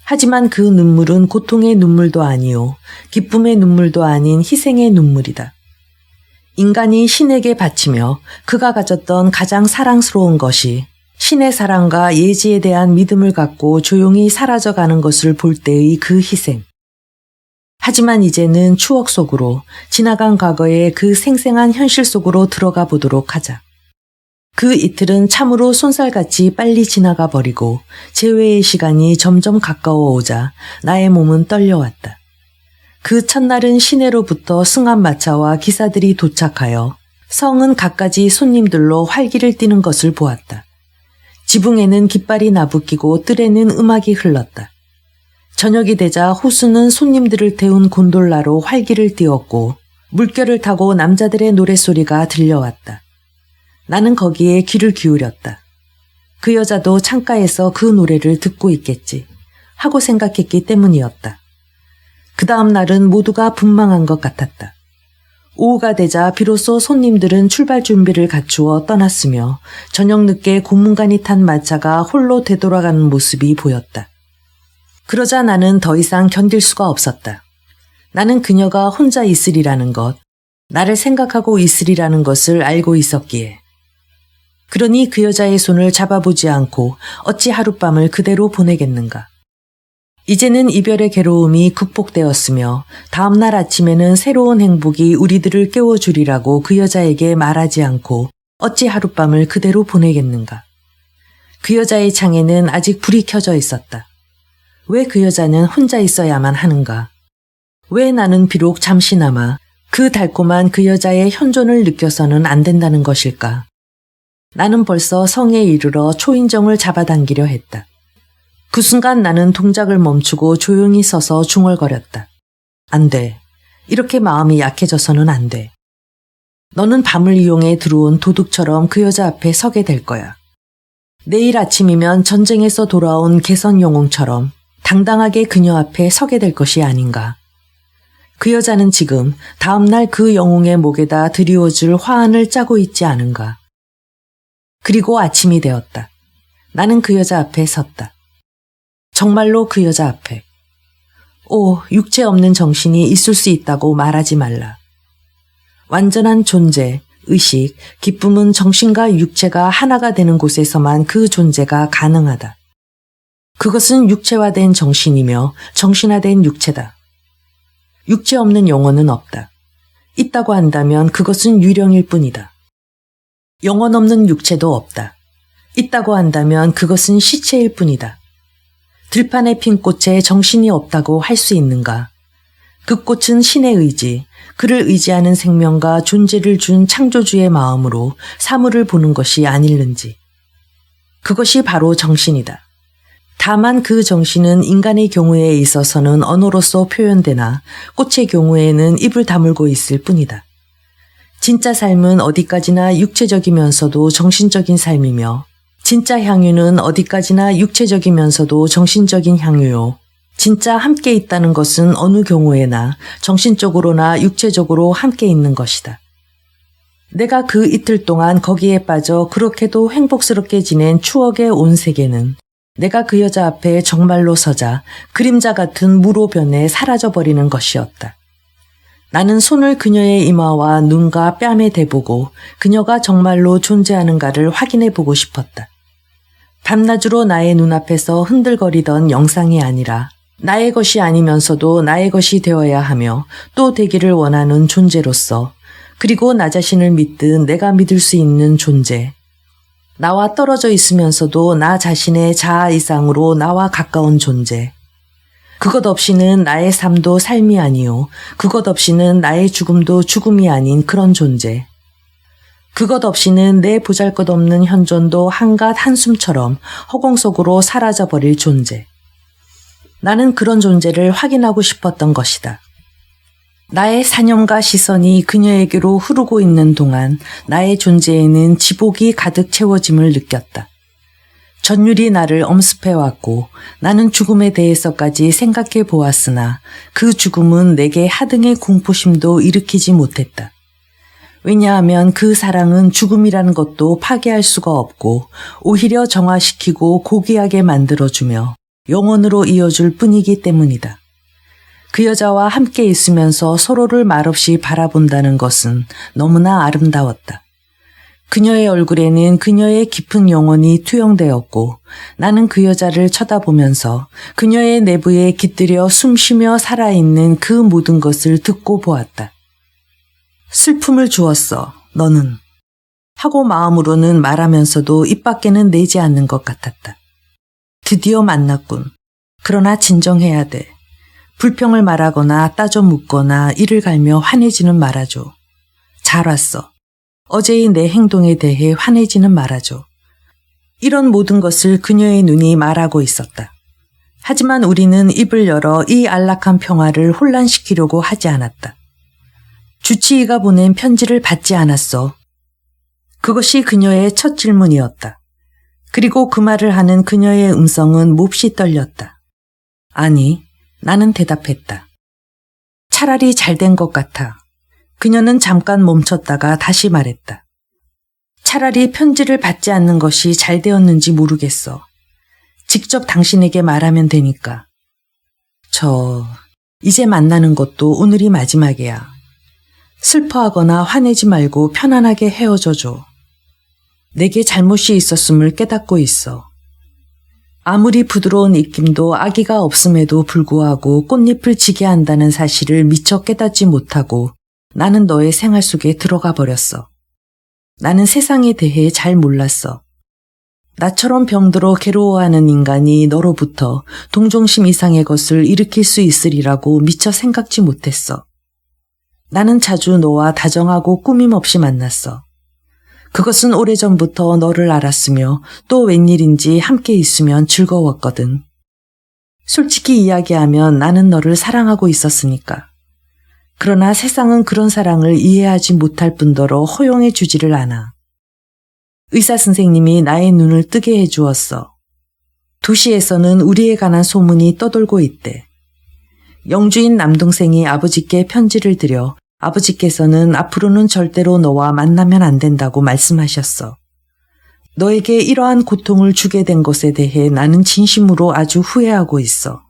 하지만 그 눈물은 고통의 눈물도 아니요 기쁨의 눈물도 아닌 희생의 눈물이다. 인간이 신에게 바치며 그가 가졌던 가장 사랑스러운 것이 신의 사랑과 예지에 대한 믿음을 갖고 조용히 사라져가는 것을 볼 때의 그 희생. 하지만 이제는 추억 속으로 지나간 과거의 그 생생한 현실 속으로 들어가 보도록 하자. 그 이틀은 참으로 쏜살같이 빨리 지나가 버리고 재회의 시간이 점점 가까워 오자 나의 몸은 떨려왔다. 그 첫날은 시내로부터 승합마차와 기사들이 도착하여 성은 갖가지 손님들로 활기를 띠는 것을 보았다. 지붕에는 깃발이 나부끼고 뜰에는 음악이 흘렀다. 저녁이 되자 호수는 손님들을 태운 곤돌라로 활기를 띄웠고 물결을 타고 남자들의 노랫소리가 들려왔다. 나는 거기에 귀를 기울였다. 그 여자도 창가에서 그 노래를 듣고 있겠지 하고 생각했기 때문이었다. 그 다음 날은 모두가 분망한 것 같았다. 오후가 되자 비로소 손님들은 출발 준비를 갖추어 떠났으며 저녁 늦게 고문관이 탄 마차가 홀로 되돌아가는 모습이 보였다. 그러자 나는 더 이상 견딜 수가 없었다. 나는 그녀가 혼자 있으리라는 것, 나를 생각하고 있으리라는 것을 알고 있었기에. 그러니 그 여자의 손을 잡아보지 않고 어찌 하룻밤을 그대로 보내겠는가. 이제는 이별의 괴로움이 극복되었으며 다음날 아침에는 새로운 행복이 우리들을 깨워주리라고 그 여자에게 말하지 않고 어찌 하룻밤을 그대로 보내겠는가. 그 여자의 창에는 아직 불이 켜져 있었다. 왜 그 여자는 혼자 있어야만 하는가? 왜 나는 비록 잠시나마 그 달콤한 그 여자의 현존을 느껴서는 안 된다는 것일까? 나는 벌써 성에 이르러 초인종을 잡아당기려 했다. 그 순간 나는 동작을 멈추고 조용히 서서 중얼거렸다. 안 돼. 이렇게 마음이 약해져서는 안 돼. 너는 밤을 이용해 들어온 도둑처럼 그 여자 앞에 서게 될 거야. 내일 아침이면 전쟁에서 돌아온 개선 영웅처럼 당당하게 그녀 앞에 서게 될 것이 아닌가. 그 여자는 지금 다음날 그 영웅의 목에다 드리워줄 화환을 짜고 있지 않은가. 그리고 아침이 되었다. 나는 그 여자 앞에 섰다. 정말로 그 여자 앞에. 육체 없는 정신이 있을 수 있다고 말하지 말라. 완전한 존재, 의식, 기쁨은 정신과 육체가 하나가 되는 곳에서만 그 존재가 가능하다. 그것은 육체화된 정신이며 정신화된 육체다. 육체 없는 영혼은 없다. 있다고 한다면 그것은 유령일 뿐이다. 영혼 없는 육체도 없다. 있다고 한다면 그것은 시체일 뿐이다. 들판에 핀 꽃에 정신이 없다고 할 수 있는가? 그 꽃은 신의 의지, 그를 의지하는 생명과 존재를 준 창조주의 마음으로 사물을 보는 것이 아닐는지. 그것이 바로 정신이다. 다만 그 정신은 인간의 경우에 있어서는 언어로서 표현되나 꽃의 경우에는 입을 다물고 있을 뿐이다. 진짜 삶은 어디까지나 육체적이면서도 정신적인 삶이며 진짜 향유는 어디까지나 육체적이면서도 정신적인 향유요. 진짜 함께 있다는 것은 어느 경우에나 정신적으로나 육체적으로 함께 있는 것이다. 내가 그 이틀 동안 거기에 빠져 그렇게도 행복스럽게 지낸 추억의 온 세계는 내가 그 여자 앞에 정말로 서자 그림자 같은 무로 변해 사라져버리는 것이었다. 나는 손을 그녀의 이마와 눈과 뺨에 대보고 그녀가 정말로 존재하는가를 확인해보고 싶었다. 밤낮으로 나의 눈앞에서 흔들거리던 영상이 아니라 나의 것이 아니면서도 나의 것이 되어야 하며 또 되기를 원하는 존재로서, 그리고 나 자신을 믿든 내가 믿을 수 있는 존재. 나와 떨어져 있으면서도 나 자신의 자아 이상으로 나와 가까운 존재. 그것 없이는 나의 삶도 삶이 아니요, 그것 없이는 나의 죽음도 죽음이 아닌 그런 존재. 그것 없이는 내 보잘것없는 현존도 한갓 한숨처럼 허공 속으로 사라져버릴 존재. 나는 그런 존재를 확인하고 싶었던 것이다. 나의 사념과 시선이 그녀에게로 흐르고 있는 동안 나의 존재에는 지복이 가득 채워짐을 느꼈다. 전율이 나를 엄습해왔고 나는 죽음에 대해서까지 생각해 보았으나 그 죽음은 내게 하등의 공포심도 일으키지 못했다. 왜냐하면 그 사랑은 죽음이라는 것도 파괴할 수가 없고 오히려 정화시키고 고귀하게 만들어주며 영원으로 이어줄 뿐이기 때문이다. 그 여자와 함께 있으면서 서로를 말없이 바라본다는 것은 너무나 아름다웠다. 그녀의 얼굴에는 그녀의 깊은 영혼이 투영되었고 나는 그 여자를 쳐다보면서 그녀의 내부에 깃들여 숨쉬며 살아있는 그 모든 것을 듣고 보았다. 슬픔을 주었어, 너는. 하고 마음으로는 말하면서도 입 밖에는 내지 않는 것 같았다. 드디어 만났군. 그러나 진정해야 돼. 불평을 말하거나 따져 묻거나 이를 갈며 화내지는 말아줘. 잘 왔어. 어제의 내 행동에 대해 화내지는 말아줘. 이런 모든 것을 그녀의 눈이 말하고 있었다. 하지만 우리는 입을 열어 이 안락한 평화를 혼란시키려고 하지 않았다. 주치의가 보낸 편지를 받지 않았어. 그것이 그녀의 첫 질문이었다. 그리고 그 말을 하는 그녀의 음성은 몹시 떨렸다. 아니, 나는 대답했다. 차라리 잘된 것 같아. 그녀는 잠깐 멈췄다가 다시 말했다. 차라리 편지를 받지 않는 것이 잘 되었는지 모르겠어. 직접 당신에게 말하면 되니까. 이제 만나는 것도 오늘이 마지막이야. 슬퍼하거나 화내지 말고 편안하게 헤어져줘. 내게 잘못이 있었음을 깨닫고 있어. 아무리 부드러운 입김도 아기가 없음에도 불구하고 꽃잎을 지게 한다는 사실을 미처 깨닫지 못하고 나는 너의 생활 속에 들어가 버렸어. 나는 세상에 대해 잘 몰랐어. 나처럼 병들어 괴로워하는 인간이 너로부터 동정심 이상의 것을 일으킬 수 있으리라고 미처 생각지 못했어. 나는 자주 너와 다정하고 꾸밈없이 만났어. 그것은 오래전부터 너를 알았으며 또 웬일인지 함께 있으면 즐거웠거든. 솔직히 이야기하면 나는 너를 사랑하고 있었으니까. 그러나 세상은 그런 사랑을 이해하지 못할 뿐더러 허용해 주지를 않아. 의사 선생님이 나의 눈을 뜨게 해주었어. 도시에서는 우리에 관한 소문이 떠돌고 있대. 영주인 남동생이 아버지께 편지를 드려 아버지께서는 앞으로는 절대로 너와 만나면 안 된다고 말씀하셨어. 너에게 이러한 고통을 주게 된 것에 대해 나는 진심으로 아주 후회하고 있어.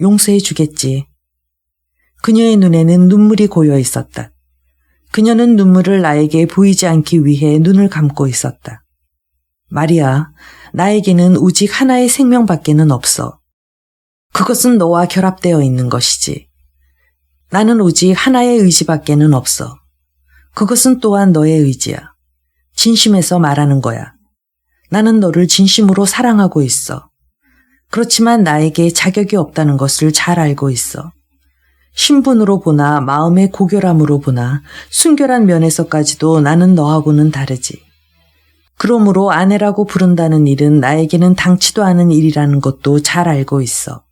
용서해 주겠지. 그녀의 눈에는 눈물이 고여 있었다. 그녀는 눈물을 나에게 보이지 않기 위해 눈을 감고 있었다. 마리아, 나에게는 오직 하나의 생명밖에는 없어. 그것은 너와 결합되어 있는 것이지. 나는 오직 하나의 의지밖에는 없어. 그것은 또한 너의 의지야. 진심에서 말하는 거야. 나는 너를 진심으로 사랑하고 있어. 그렇지만 나에게 자격이 없다는 것을 잘 알고 있어. 신분으로 보나 마음의 고결함으로 보나 순결한 면에서까지도 나는 너하고는 다르지. 그러므로 아내라고 부른다는 일은 나에게는 당치도 않은 일이라는 것도 잘 알고 있어.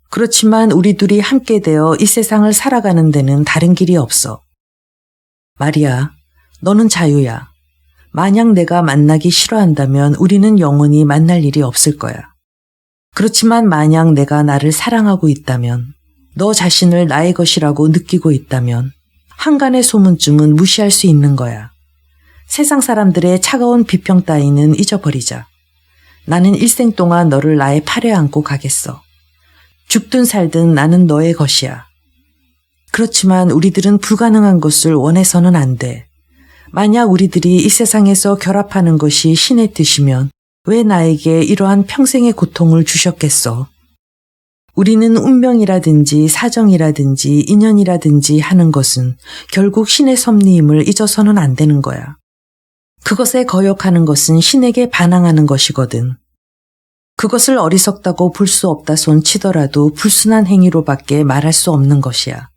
그렇지만 우리 둘이 함께 되어 이 세상을 살아가는 데는 다른 길이 없어. 마리아, 너는 자유야. 만약 내가 만나기 싫어한다면 우리는 영원히 만날 일이 없을 거야. 그렇지만 만약 내가 나를 사랑하고 있다면, 너 자신을 나의 것이라고 느끼고 있다면 한간의 소문쯤은 무시할 수 있는 거야. 세상 사람들의 차가운 비평 따위는 잊어버리자. 나는 일생 동안 너를 나의 팔에 안고 가겠어. 죽든 살든 나는 너의 것이야. 그렇지만 우리들은 불가능한 것을 원해서는 안 돼. 만약 우리들이 이 세상에서 결합하는 것이 신의 뜻이면 왜 나에게 이러한 평생의 고통을 주셨겠어? 우리는 운명이라든지 사정이라든지 인연이라든지 하는 것은 결국 신의 섭리임을 잊어서는 안 되는 거야. 그것에 거역하는 것은 신에게 반항하는 것이거든. 그것을 어리석다고 볼 수 없다 손 치더라도 불순한 행위로밖에 말할 수 없는 것이야.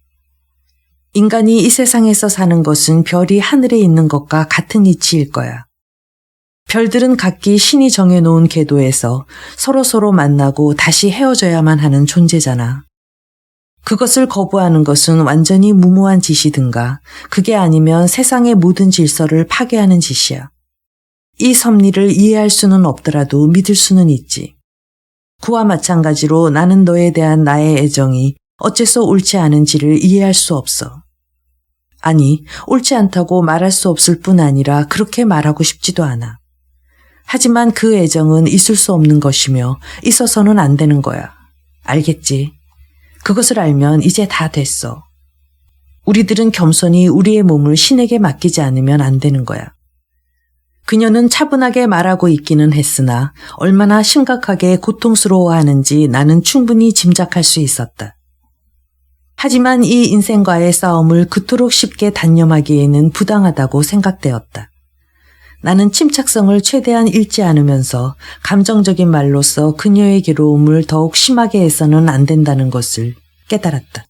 인간이 이 세상에서 사는 것은 별이 하늘에 있는 것과 같은 이치일 거야. 별들은 각기 신이 정해놓은 궤도에서 서로 만나고 다시 헤어져야만 하는 존재잖아. 그것을 거부하는 것은 완전히 무모한 짓이든가 그게 아니면 세상의 모든 질서를 파괴하는 짓이야. 이 섭리를 이해할 수는 없더라도 믿을 수는 있지. 그와 마찬가지로 나는 너에 대한 나의 애정이 어째서 옳지 않은지를 이해할 수 없어. 아니, 옳지 않다고 말할 수 없을 뿐 아니라 그렇게 말하고 싶지도 않아. 하지만 그 애정은 있을 수 없는 것이며 있어서는 안 되는 거야. 알겠지? 그것을 알면 이제 다 됐어. 우리들은 겸손히 우리의 몸을 신에게 맡기지 않으면 안 되는 거야. 그녀는 차분하게 말하고 있기는 했으나 얼마나 심각하게 고통스러워하는지 나는 충분히 짐작할 수 있었다. 하지만 이 인생과의 싸움을 그토록 쉽게 단념하기에는 부당하다고 생각되었다. 나는 침착성을 최대한 잃지 않으면서 감정적인 말로써 그녀의 괴로움을 더욱 심하게 해서는 안 된다는 것을 깨달았다.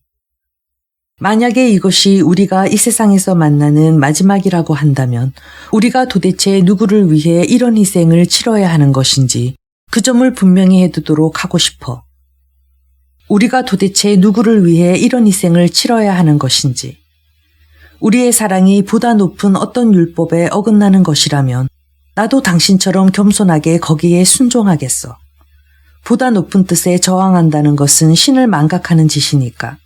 만약에 이것이 우리가 이 세상에서 만나는 마지막이라고 한다면 우리가 도대체 누구를 위해 이런 희생을 치러야 하는 것인지 그 점을 분명히 해두도록 하고 싶어. 우리가 도대체 누구를 위해 이런 희생을 치러야 하는 것인지. 우리의 사랑이 보다 높은 어떤 율법에 어긋나는 것이라면 나도 당신처럼 겸손하게 거기에 순종하겠어. 보다 높은 뜻에 저항한다는 것은 신을 망각하는 짓이니까.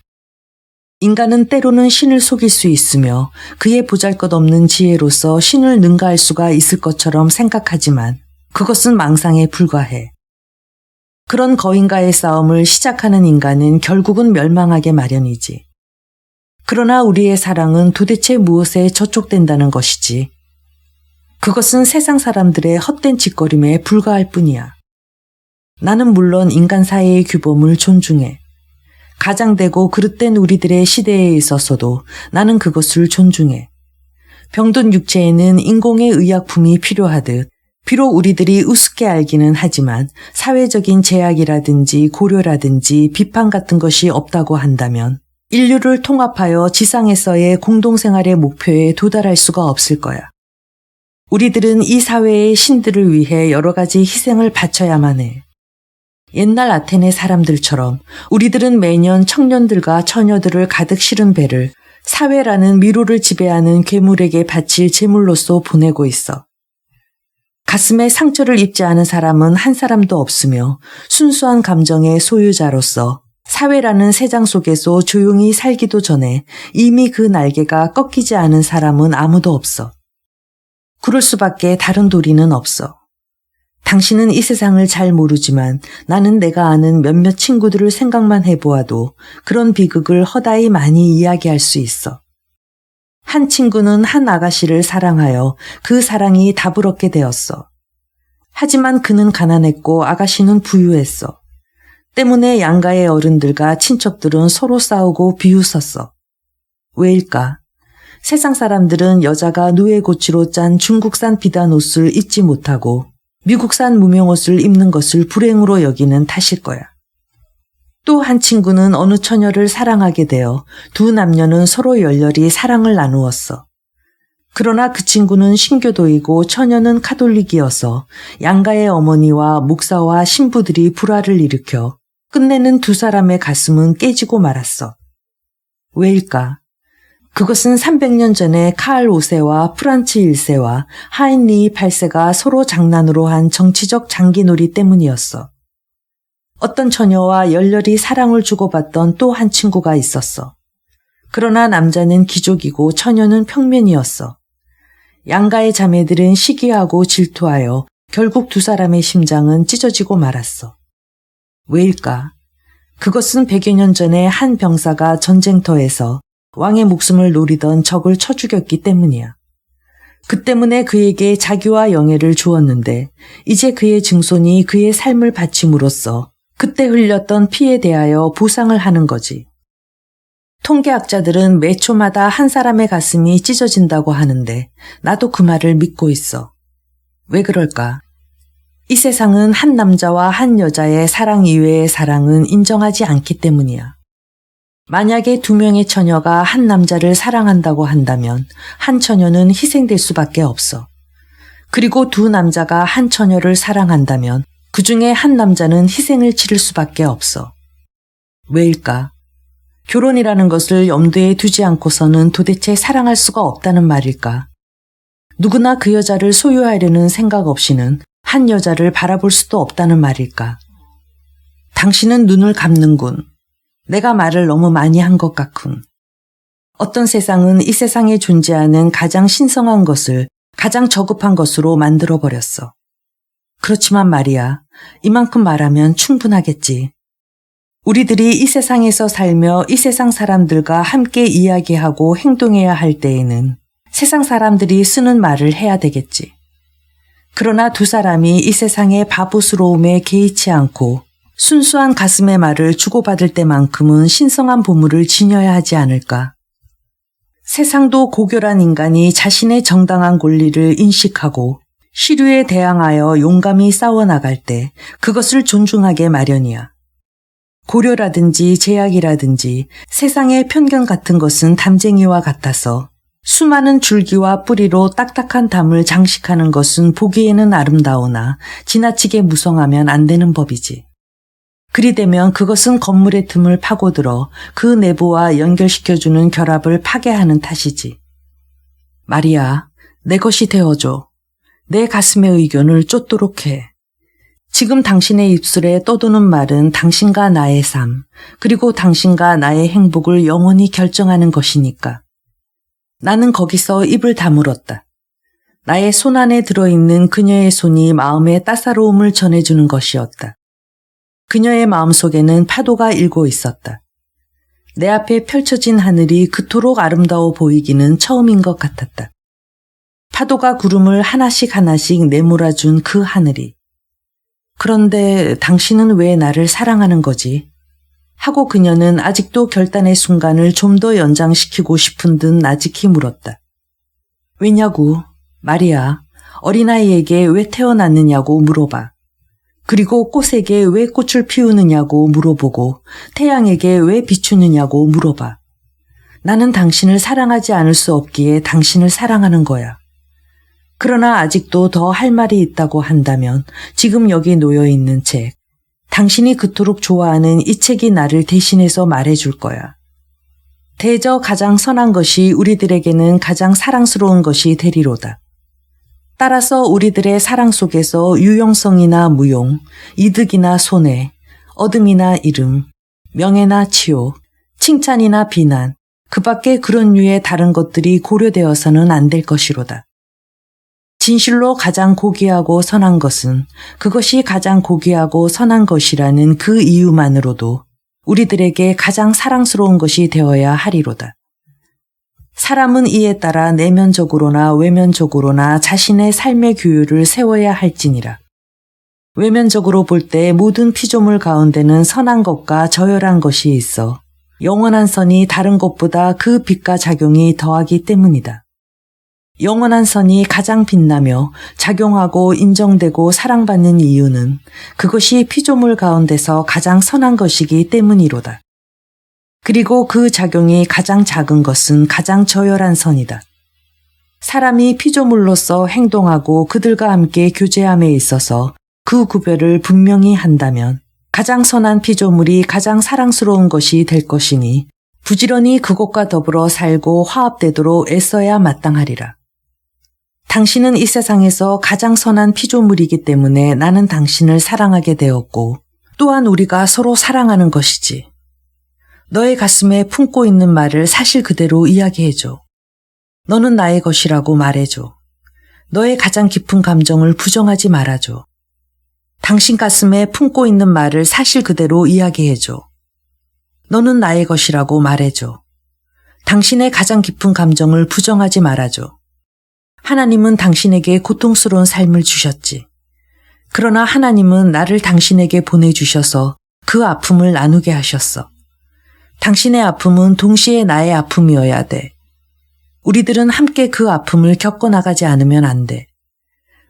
인간은 때로는 신을 속일 수 있으며 그의 보잘것없는 지혜로서 신을 능가할 수가 있을 것처럼 생각하지만 그것은 망상에 불과해. 그런 거인과의 싸움을 시작하는 인간은 결국은 멸망하게 마련이지. 그러나 우리의 사랑은 도대체 무엇에 저촉된다는 것이지. 그것은 세상 사람들의 헛된 짓거림에 불과할 뿐이야. 나는 물론 인간 사이의 규범을 존중해. 가장되고 그릇된 우리들의 시대에 있어서도 나는 그것을 존중해. 병든 육체에는 인공의 의약품이 필요하듯 비록 우리들이 우습게 알기는 하지만 사회적인 제약이라든지 고려라든지 비판 같은 것이 없다고 한다면 인류를 통합하여 지상에서의 공동생활의 목표에 도달할 수가 없을 거야. 우리들은 이 사회의 신들을 위해 여러 가지 희생을 바쳐야만 해. 옛날 아테네 사람들처럼 우리들은 매년 청년들과 처녀들을 가득 실은 배를 사회라는 미로를 지배하는 괴물에게 바칠 제물로서 보내고 있어. 가슴에 상처를 입지 않은 사람은 한 사람도 없으며 순수한 감정의 소유자로서 사회라는 새장 속에서 조용히 살기도 전에 이미 그 날개가 꺾이지 않은 사람은 아무도 없어. 그럴 수밖에 다른 도리는 없어. 당신은 이 세상을 잘 모르지만 나는 내가 아는 몇몇 친구들을 생각만 해보아도 그런 비극을 허다히 많이 이야기할 수 있어. 한 친구는 한 아가씨를 사랑하여 그 사랑이 답을 얻게 되었어. 하지만 그는 가난했고 아가씨는 부유했어. 때문에 양가의 어른들과 친척들은 서로 싸우고 비웃었어. 왜일까? 세상 사람들은 여자가 누에고치로 짠 중국산 비단 옷을 입지 못하고 미국산 무명옷을 입는 것을 불행으로 여기는 탓일 거야. 또 한 친구는 어느 처녀를 사랑하게 되어 두 남녀는 서로 열렬히 사랑을 나누었어. 그러나 그 친구는 신교도이고 처녀는 카톨릭이어서 양가의 어머니와 목사와 신부들이 불화를 일으켜 끝내는 두 사람의 가슴은 깨지고 말았어. 왜일까? 그것은 300년 전에 카를 5세와 프란츠 1세와 하인리 8세가 서로 장난으로 한 정치적 장기놀이 때문이었어. 어떤 처녀와 열렬히 사랑을 주고받던 또 한 친구가 있었어. 그러나 남자는 귀족이고 처녀는 평면이었어. 양가의 자매들은 시기하고 질투하여 결국 두 사람의 심장은 찢어지고 말았어. 왜일까? 그것은 100여 년 전에 한 병사가 전쟁터에서 왕의 목숨을 노리던 적을 쳐 죽였기 때문이야. 그 때문에 그에게 자기와 영예를 주었는데 이제 그의 증손이 그의 삶을 바침으로써 그때 흘렸던 피에 대하여 보상을 하는 거지. 통계학자들은 매 초마다 한 사람의 가슴이 찢어진다고 하는데 나도 그 말을 믿고 있어. 왜 그럴까? 이 세상은 한 남자와 한 여자의 사랑 이외의 사랑은 인정하지 않기 때문이야. 만약에 2명의 처녀가 한 남자를 사랑한다고 한다면 한 처녀는 희생될 수밖에 없어. 그리고 두 남자가 한 처녀를 사랑한다면 그 중에 한 남자는 희생을 치를 수밖에 없어. 왜일까? 결혼이라는 것을 염두에 두지 않고서는 도대체 사랑할 수가 없다는 말일까? 누구나 그 여자를 소유하려는 생각 없이는 한 여자를 바라볼 수도 없다는 말일까? 당신은 눈을 감는군. 내가 말을 너무 많이 한 것 같군. 어떤 세상은 이 세상에 존재하는 가장 신성한 것을 가장 저급한 것으로 만들어버렸어. 그렇지만 말이야, 이만큼 말하면 충분하겠지. 우리들이 이 세상에서 살며 이 세상 사람들과 함께 이야기하고 행동해야 할 때에는 세상 사람들이 쓰는 말을 해야 되겠지. 그러나 두 사람이 이 세상의 바보스러움에 개의치 않고 순수한 가슴의 말을 주고받을 때만큼은 신성한 보물을 지녀야 하지 않을까. 세상도 고결한 인간이 자신의 정당한 권리를 인식하고 시류에 대항하여 용감히 싸워나갈 때 그것을 존중하게 마련이야. 고려라든지 제약이라든지 세상의 편견 같은 것은 담쟁이와 같아서 수많은 줄기와 뿌리로 딱딱한 담을 장식하는 것은 보기에는 아름다우나 지나치게 무성하면 안 되는 법이지. 그리 되면 그것은 건물의 틈을 파고들어 그 내부와 연결시켜주는 결합을 파괴하는 탓이지. 말이야, 내 것이 되어줘. 내 가슴의 의견을 쫓도록 해. 지금 당신의 입술에 떠도는 말은 당신과 나의 삶, 그리고 당신과 나의 행복을 영원히 결정하는 것이니까. 나는 거기서 입을 다물었다. 나의 손 안에 들어있는 그녀의 손이 마음의 따사로움을 전해주는 것이었다. 그녀의 마음속에는 파도가 일고 있었다. 내 앞에 펼쳐진 하늘이 그토록 아름다워 보이기는 처음인 것 같았다. 파도가 구름을 하나씩 하나씩 내몰아준 그 하늘이. 그런데 당신은 왜 나를 사랑하는 거지? 하고 그녀는 아직도 결단의 순간을 좀 더 연장시키고 싶은 듯 나직히 물었다. 왜냐고, 말이야. 어린아이에게 왜 태어났느냐고 물어봐. 그리고 꽃에게 왜 꽃을 피우느냐고 물어보고 태양에게 왜 비추느냐고 물어봐. 나는 당신을 사랑하지 않을 수 없기에 당신을 사랑하는 거야. 그러나 아직도 더 할 말이 있다고 한다면 지금 여기 놓여 있는 책, 당신이 그토록 좋아하는 이 책이 나를 대신해서 말해줄 거야. 대저 가장 선한 것이 우리들에게는 가장 사랑스러운 것이 되리로다. 따라서 우리들의 사랑 속에서 유용성이나 무용, 이득이나 손해, 얻음이나 잃음, 명예나 치욕, 칭찬이나 비난, 그 밖에 그런 류의 다른 것들이 고려되어서는 안 될 것이로다. 진실로 가장 고귀하고 선한 것은 그것이 가장 고귀하고 선한 것이라는 그 이유만으로도 우리들에게 가장 사랑스러운 것이 되어야 하리로다. 사람은 이에 따라 내면적으로나 외면적으로나 자신의 삶의 규율을 세워야 할지니라. 외면적으로 볼 때 모든 피조물 가운데는 선한 것과 저열한 것이 있어 영원한 선이 다른 것보다 그 빛과 작용이 더하기 때문이다. 영원한 선이 가장 빛나며 작용하고 인정되고 사랑받는 이유는 그것이 피조물 가운데서 가장 선한 것이기 때문이로다. 그리고 그 작용이 가장 작은 것은 가장 저열한 선이다. 사람이 피조물로서 행동하고 그들과 함께 교제함에 있어서 그 구별을 분명히 한다면 가장 선한 피조물이 가장 사랑스러운 것이 될 것이니 부지런히 그것과 더불어 살고 화합되도록 애써야 마땅하리라. 당신은 이 세상에서 가장 선한 피조물이기 때문에 나는 당신을 사랑하게 되었고 또한 우리가 서로 사랑하는 것이지. 너의 가슴에 품고 있는 말을 사실 그대로 이야기해줘. 너는 나의 것이라고 말해줘. 너의 가장 깊은 감정을 부정하지 말아줘. 당신 가슴에 품고 있는 말을 사실 그대로 이야기해줘. 너는 나의 것이라고 말해줘. 당신의 가장 깊은 감정을 부정하지 말아줘. 하나님은 당신에게 고통스러운 삶을 주셨지. 그러나 하나님은 나를 당신에게 보내주셔서 그 아픔을 나누게 하셨어. 당신의 아픔은 동시에 나의 아픔이어야 돼. 우리들은 함께 그 아픔을 겪어나가지 않으면 안 돼.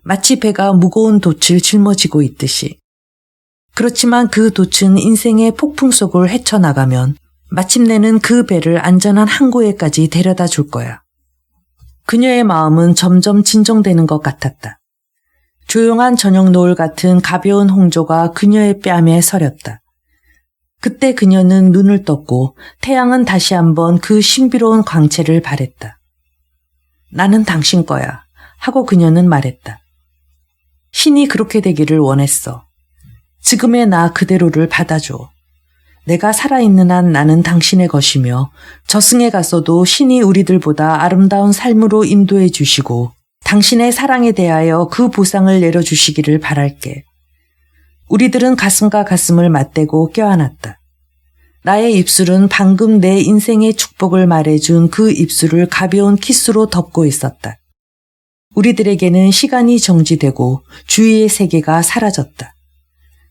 마치 배가 무거운 돛을 짊어지고 있듯이. 그렇지만 그 돛은 인생의 폭풍 속을 헤쳐나가면 마침내는 그 배를 안전한 항구에까지 데려다 줄 거야. 그녀의 마음은 점점 진정되는 것 같았다. 조용한 저녁 노을 같은 가벼운 홍조가 그녀의 뺨에 서렸다. 그때 그녀는 눈을 떴고 태양은 다시 한번 그 신비로운 광채를 발했다. 나는 당신 거야 하고 그녀는 말했다. 신이 그렇게 되기를 원했어. 지금의 나 그대로를 받아줘. 내가 살아있는 한 나는 당신의 것이며 저승에 가서도 신이 우리들보다 아름다운 삶으로 인도해 주시고 당신의 사랑에 대하여 그 보상을 내려주시기를 바랄게. 우리들은 가슴과 가슴을 맞대고 껴안았다. 나의 입술은 방금 내 인생의 축복을 말해준 그 입술을 가벼운 키스로 덮고 있었다. 우리들에게는 시간이 정지되고 주위의 세계가 사라졌다.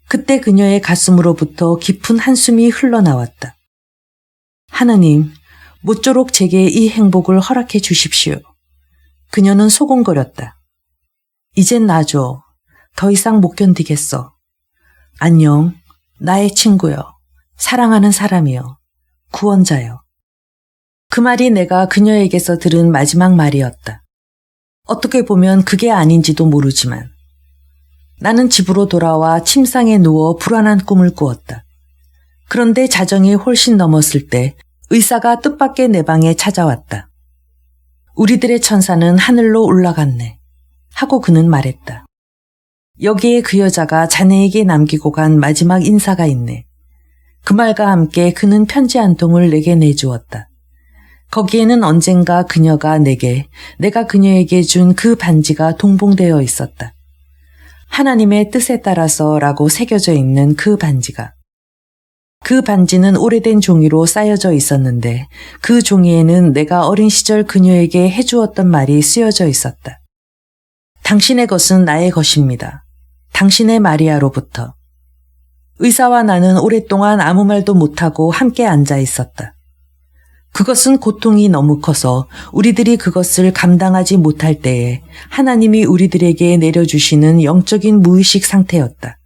그때 그녀의 가슴으로부터 깊은 한숨이 흘러나왔다. 하나님, 모쪼록 제게 이 행복을 허락해 주십시오. 그녀는 소곤거렸다. 이젠 놔줘. 더 이상 못 견디겠어. 안녕, 나의 친구여. 사랑하는 사람이여. 구원자여. 그 말이 내가 그녀에게서 들은 마지막 말이었다. 어떻게 보면 그게 아닌지도 모르지만 나는 집으로 돌아와 침상에 누워 불안한 꿈을 꾸었다. 그런데 자정이 훨씬 넘었을 때 의사가 뜻밖의 내 방에 찾아왔다. 우리들의 천사는 하늘로 올라갔네. 하고 그는 말했다. 여기에 그 여자가 자네에게 남기고 간 마지막 인사가 있네. 그 말과 함께 그는 편지 한 통을 내게 내주었다. 거기에는 언젠가 그녀가 내가 그녀에게 준 그 반지가 동봉되어 있었다. 하나님의 뜻에 따라서라고 새겨져 있는 그 반지가. 그 반지는 오래된 종이로 쌓여져 있었는데 그 종이에는 내가 어린 시절 그녀에게 해주었던 말이 쓰여져 있었다. 당신의 것은 나의 것입니다. 당신의 마리아로부터. 의사와 나는 오랫동안 아무 말도 못하고 함께 앉아 있었다. 그것은 고통이 너무 커서 우리들이 그것을 감당하지 못할 때에 하나님이 우리들에게 내려주시는 영적인 무의식 상태였다.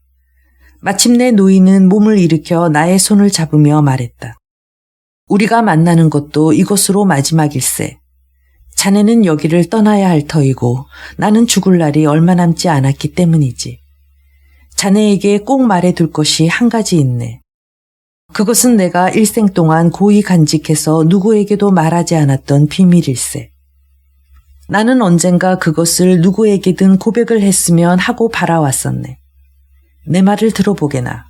마침내 노인은 몸을 일으켜 나의 손을 잡으며 말했다. 우리가 만나는 것도 이것으로 마지막일세. 자네는 여기를 떠나야 할 터이고 나는 죽을 날이 얼마 남지 않았기 때문이지. 자네에게 꼭 말해둘 것이 한 가지 있네. 그것은 내가 일생 동안 고이 간직해서 누구에게도 말하지 않았던 비밀일세. 나는 언젠가 그것을 누구에게든 고백을 했으면 하고 바라왔었네. 내 말을 들어보게나.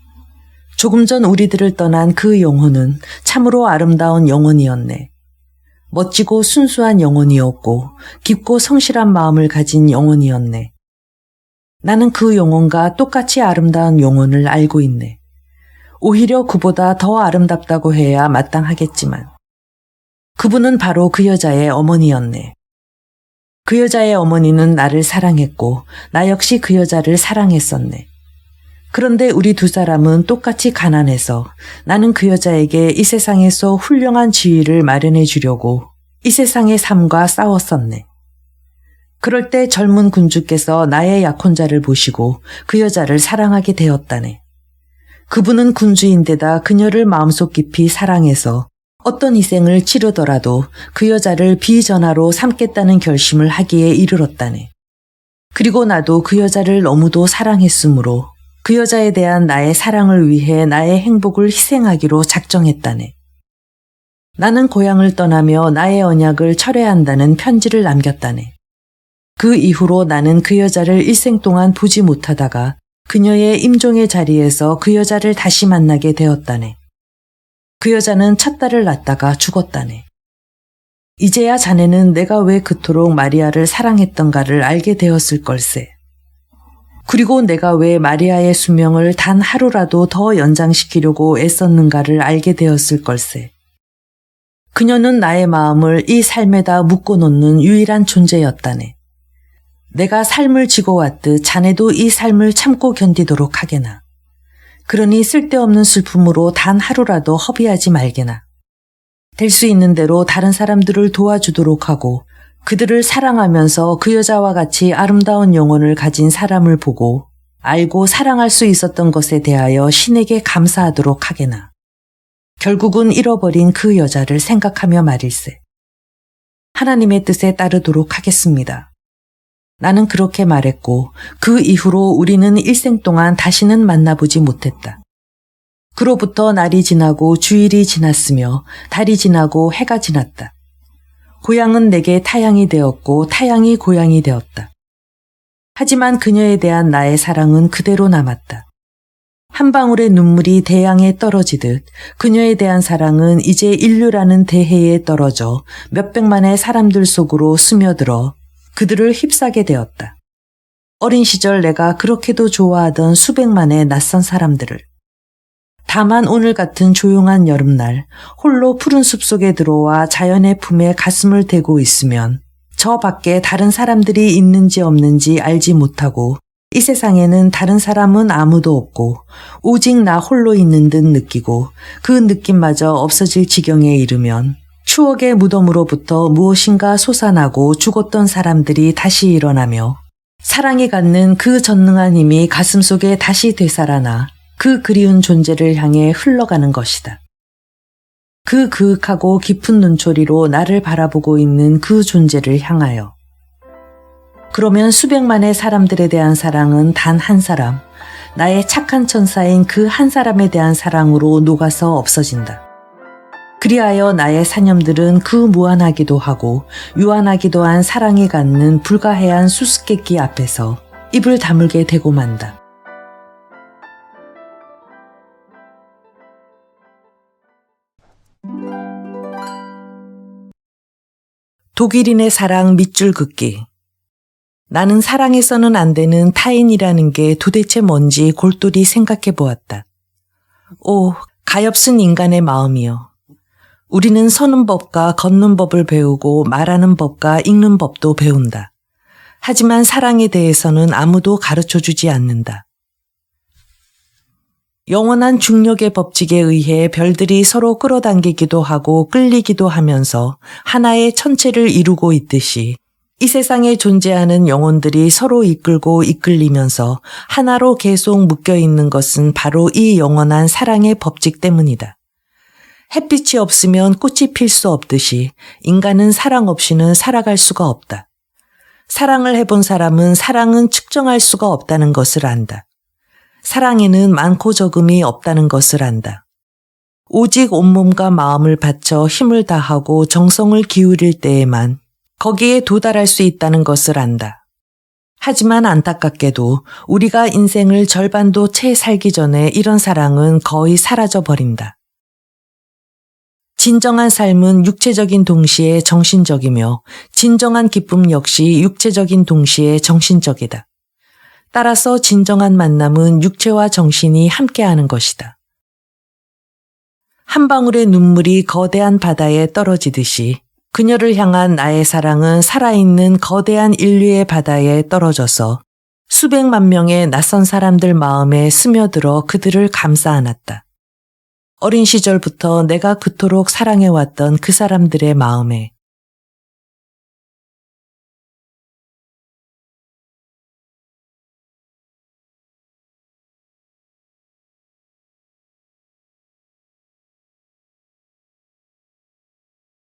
조금 전 우리들을 떠난 그 영혼은 참으로 아름다운 영혼이었네. 멋지고 순수한 영혼이었고 깊고 성실한 마음을 가진 영혼이었네. 나는 그 영혼과 똑같이 아름다운 영혼을 알고 있네. 오히려 그보다 더 아름답다고 해야 마땅하겠지만 그분은 바로 그 여자의 어머니였네. 그 여자의 어머니는 나를 사랑했고 나 역시 그 여자를 사랑했었네. 그런데 우리 두 사람은 똑같이 가난해서 나는 그 여자에게 이 세상에서 훌륭한 지위를 마련해 주려고 이 세상의 삶과 싸웠었네. 그럴 때 젊은 군주께서 나의 약혼자를 보시고 그 여자를 사랑하게 되었다네. 그분은 군주인데다 그녀를 마음속 깊이 사랑해서 어떤 희생을 치르더라도 그 여자를 비전하로 삼겠다는 결심을 하기에 이르렀다네. 그리고 나도 그 여자를 너무도 사랑했으므로 그 여자에 대한 나의 사랑을 위해 나의 행복을 희생하기로 작정했다네. 나는 고향을 떠나며 나의 언약을 철회한다는 편지를 남겼다네. 그 이후로 나는 그 여자를 일생 동안 보지 못하다가 그녀의 임종의 자리에서 그 여자를 다시 만나게 되었다네. 그 여자는 첫 딸을 낳다가 죽었다네. 이제야 자네는 내가 왜 그토록 마리아를 사랑했던가를 알게 되었을 걸세. 그리고 내가 왜 마리아의 수명을 단 하루라도 더 연장시키려고 애썼는가를 알게 되었을 걸세. 그녀는 나의 마음을 이 삶에다 묶어놓는 유일한 존재였다네. 내가 삶을 지고 왔듯 자네도 이 삶을 참고 견디도록 하게나. 그러니 쓸데없는 슬픔으로 단 하루라도 허비하지 말게나. 될 수 있는 대로 다른 사람들을 도와주도록 하고 그들을 사랑하면서 그 여자와 같이 아름다운 영혼을 가진 사람을 보고 알고 사랑할 수 있었던 것에 대하여 신에게 감사하도록 하게나. 결국은 잃어버린 그 여자를 생각하며 말일세. 하나님의 뜻에 따르도록 하겠습니다. 나는 그렇게 말했고 그 이후로 우리는 일생 동안 다시는 만나보지 못했다. 그로부터 날이 지나고 주일이 지났으며 달이 지나고 해가 지났다. 고향은 내게 타향이 되었고 타향이 고향이 되었다. 하지만 그녀에 대한 나의 사랑은 그대로 남았다. 한 방울의 눈물이 대양에 떨어지듯 그녀에 대한 사랑은 이제 인류라는 대해에 떨어져 몇백만의 사람들 속으로 스며들어 그들을 휩싸게 되었다. 어린 시절 내가 그렇게도 좋아하던 수백만의 낯선 사람들을. 다만 오늘 같은 조용한 여름날 홀로 푸른 숲속에 들어와 자연의 품에 가슴을 대고 있으면 저 밖에 다른 사람들이 있는지 없는지 알지 못하고 이 세상에는 다른 사람은 아무도 없고 오직 나 홀로 있는 듯 느끼고 그 느낌마저 없어질 지경에 이르면 추억의 무덤으로부터 무엇인가 솟아나고 죽었던 사람들이 다시 일어나며 사랑이 갖는 그 전능한 힘이 가슴속에 다시 되살아나 그 그리운 존재를 향해 흘러가는 것이다. 그 그윽하고 깊은 눈초리로 나를 바라보고 있는 그 존재를 향하여. 그러면 수백만의 사람들에 대한 사랑은 단 한 사람, 나의 착한 천사인 그 한 사람에 대한 사랑으로 녹아서 없어진다. 그리하여 나의 사념들은 그 무한하기도 하고 유한하기도 한 사랑이 갖는 불가해한 수수께끼 앞에서 입을 다물게 되고 만다. 독일인의 사랑 밑줄 긋기. 나는 사랑해서는 안 되는 타인이라는 게 도대체 뭔지 골똘히 생각해 보았다. 오, 가엾은 인간의 마음이여. 우리는 서는 법과 걷는 법을 배우고 말하는 법과 읽는 법도 배운다. 하지만 사랑에 대해서는 아무도 가르쳐주지 않는다. 영원한 중력의 법칙에 의해 별들이 서로 끌어당기기도 하고 끌리기도 하면서 하나의 천체를 이루고 있듯이 이 세상에 존재하는 영혼들이 서로 이끌고 이끌리면서 하나로 계속 묶여있는 것은 바로 이 영원한 사랑의 법칙 때문이다. 햇빛이 없으면 꽃이 필 수 없듯이 인간은 사랑 없이는 살아갈 수가 없다. 사랑을 해본 사람은 사랑은 측정할 수가 없다는 것을 안다. 사랑에는 많고 적음이 없다는 것을 안다. 오직 온몸과 마음을 바쳐 힘을 다하고 정성을 기울일 때에만 거기에 도달할 수 있다는 것을 안다. 하지만 안타깝게도 우리가 인생을 절반도 채 살기 전에 이런 사랑은 거의 사라져 버린다. 진정한 삶은 육체적인 동시에 정신적이며 진정한 기쁨 역시 육체적인 동시에 정신적이다. 따라서 진정한 만남은 육체와 정신이 함께하는 것이다. 한 방울의 눈물이 거대한 바다에 떨어지듯이 그녀를 향한 나의 사랑은 살아있는 거대한 인류의 바다에 떨어져서 수백만 명의 낯선 사람들 마음에 스며들어 그들을 감싸 안았다. 어린 시절부터 내가 그토록 사랑해왔던 그 사람들의 마음에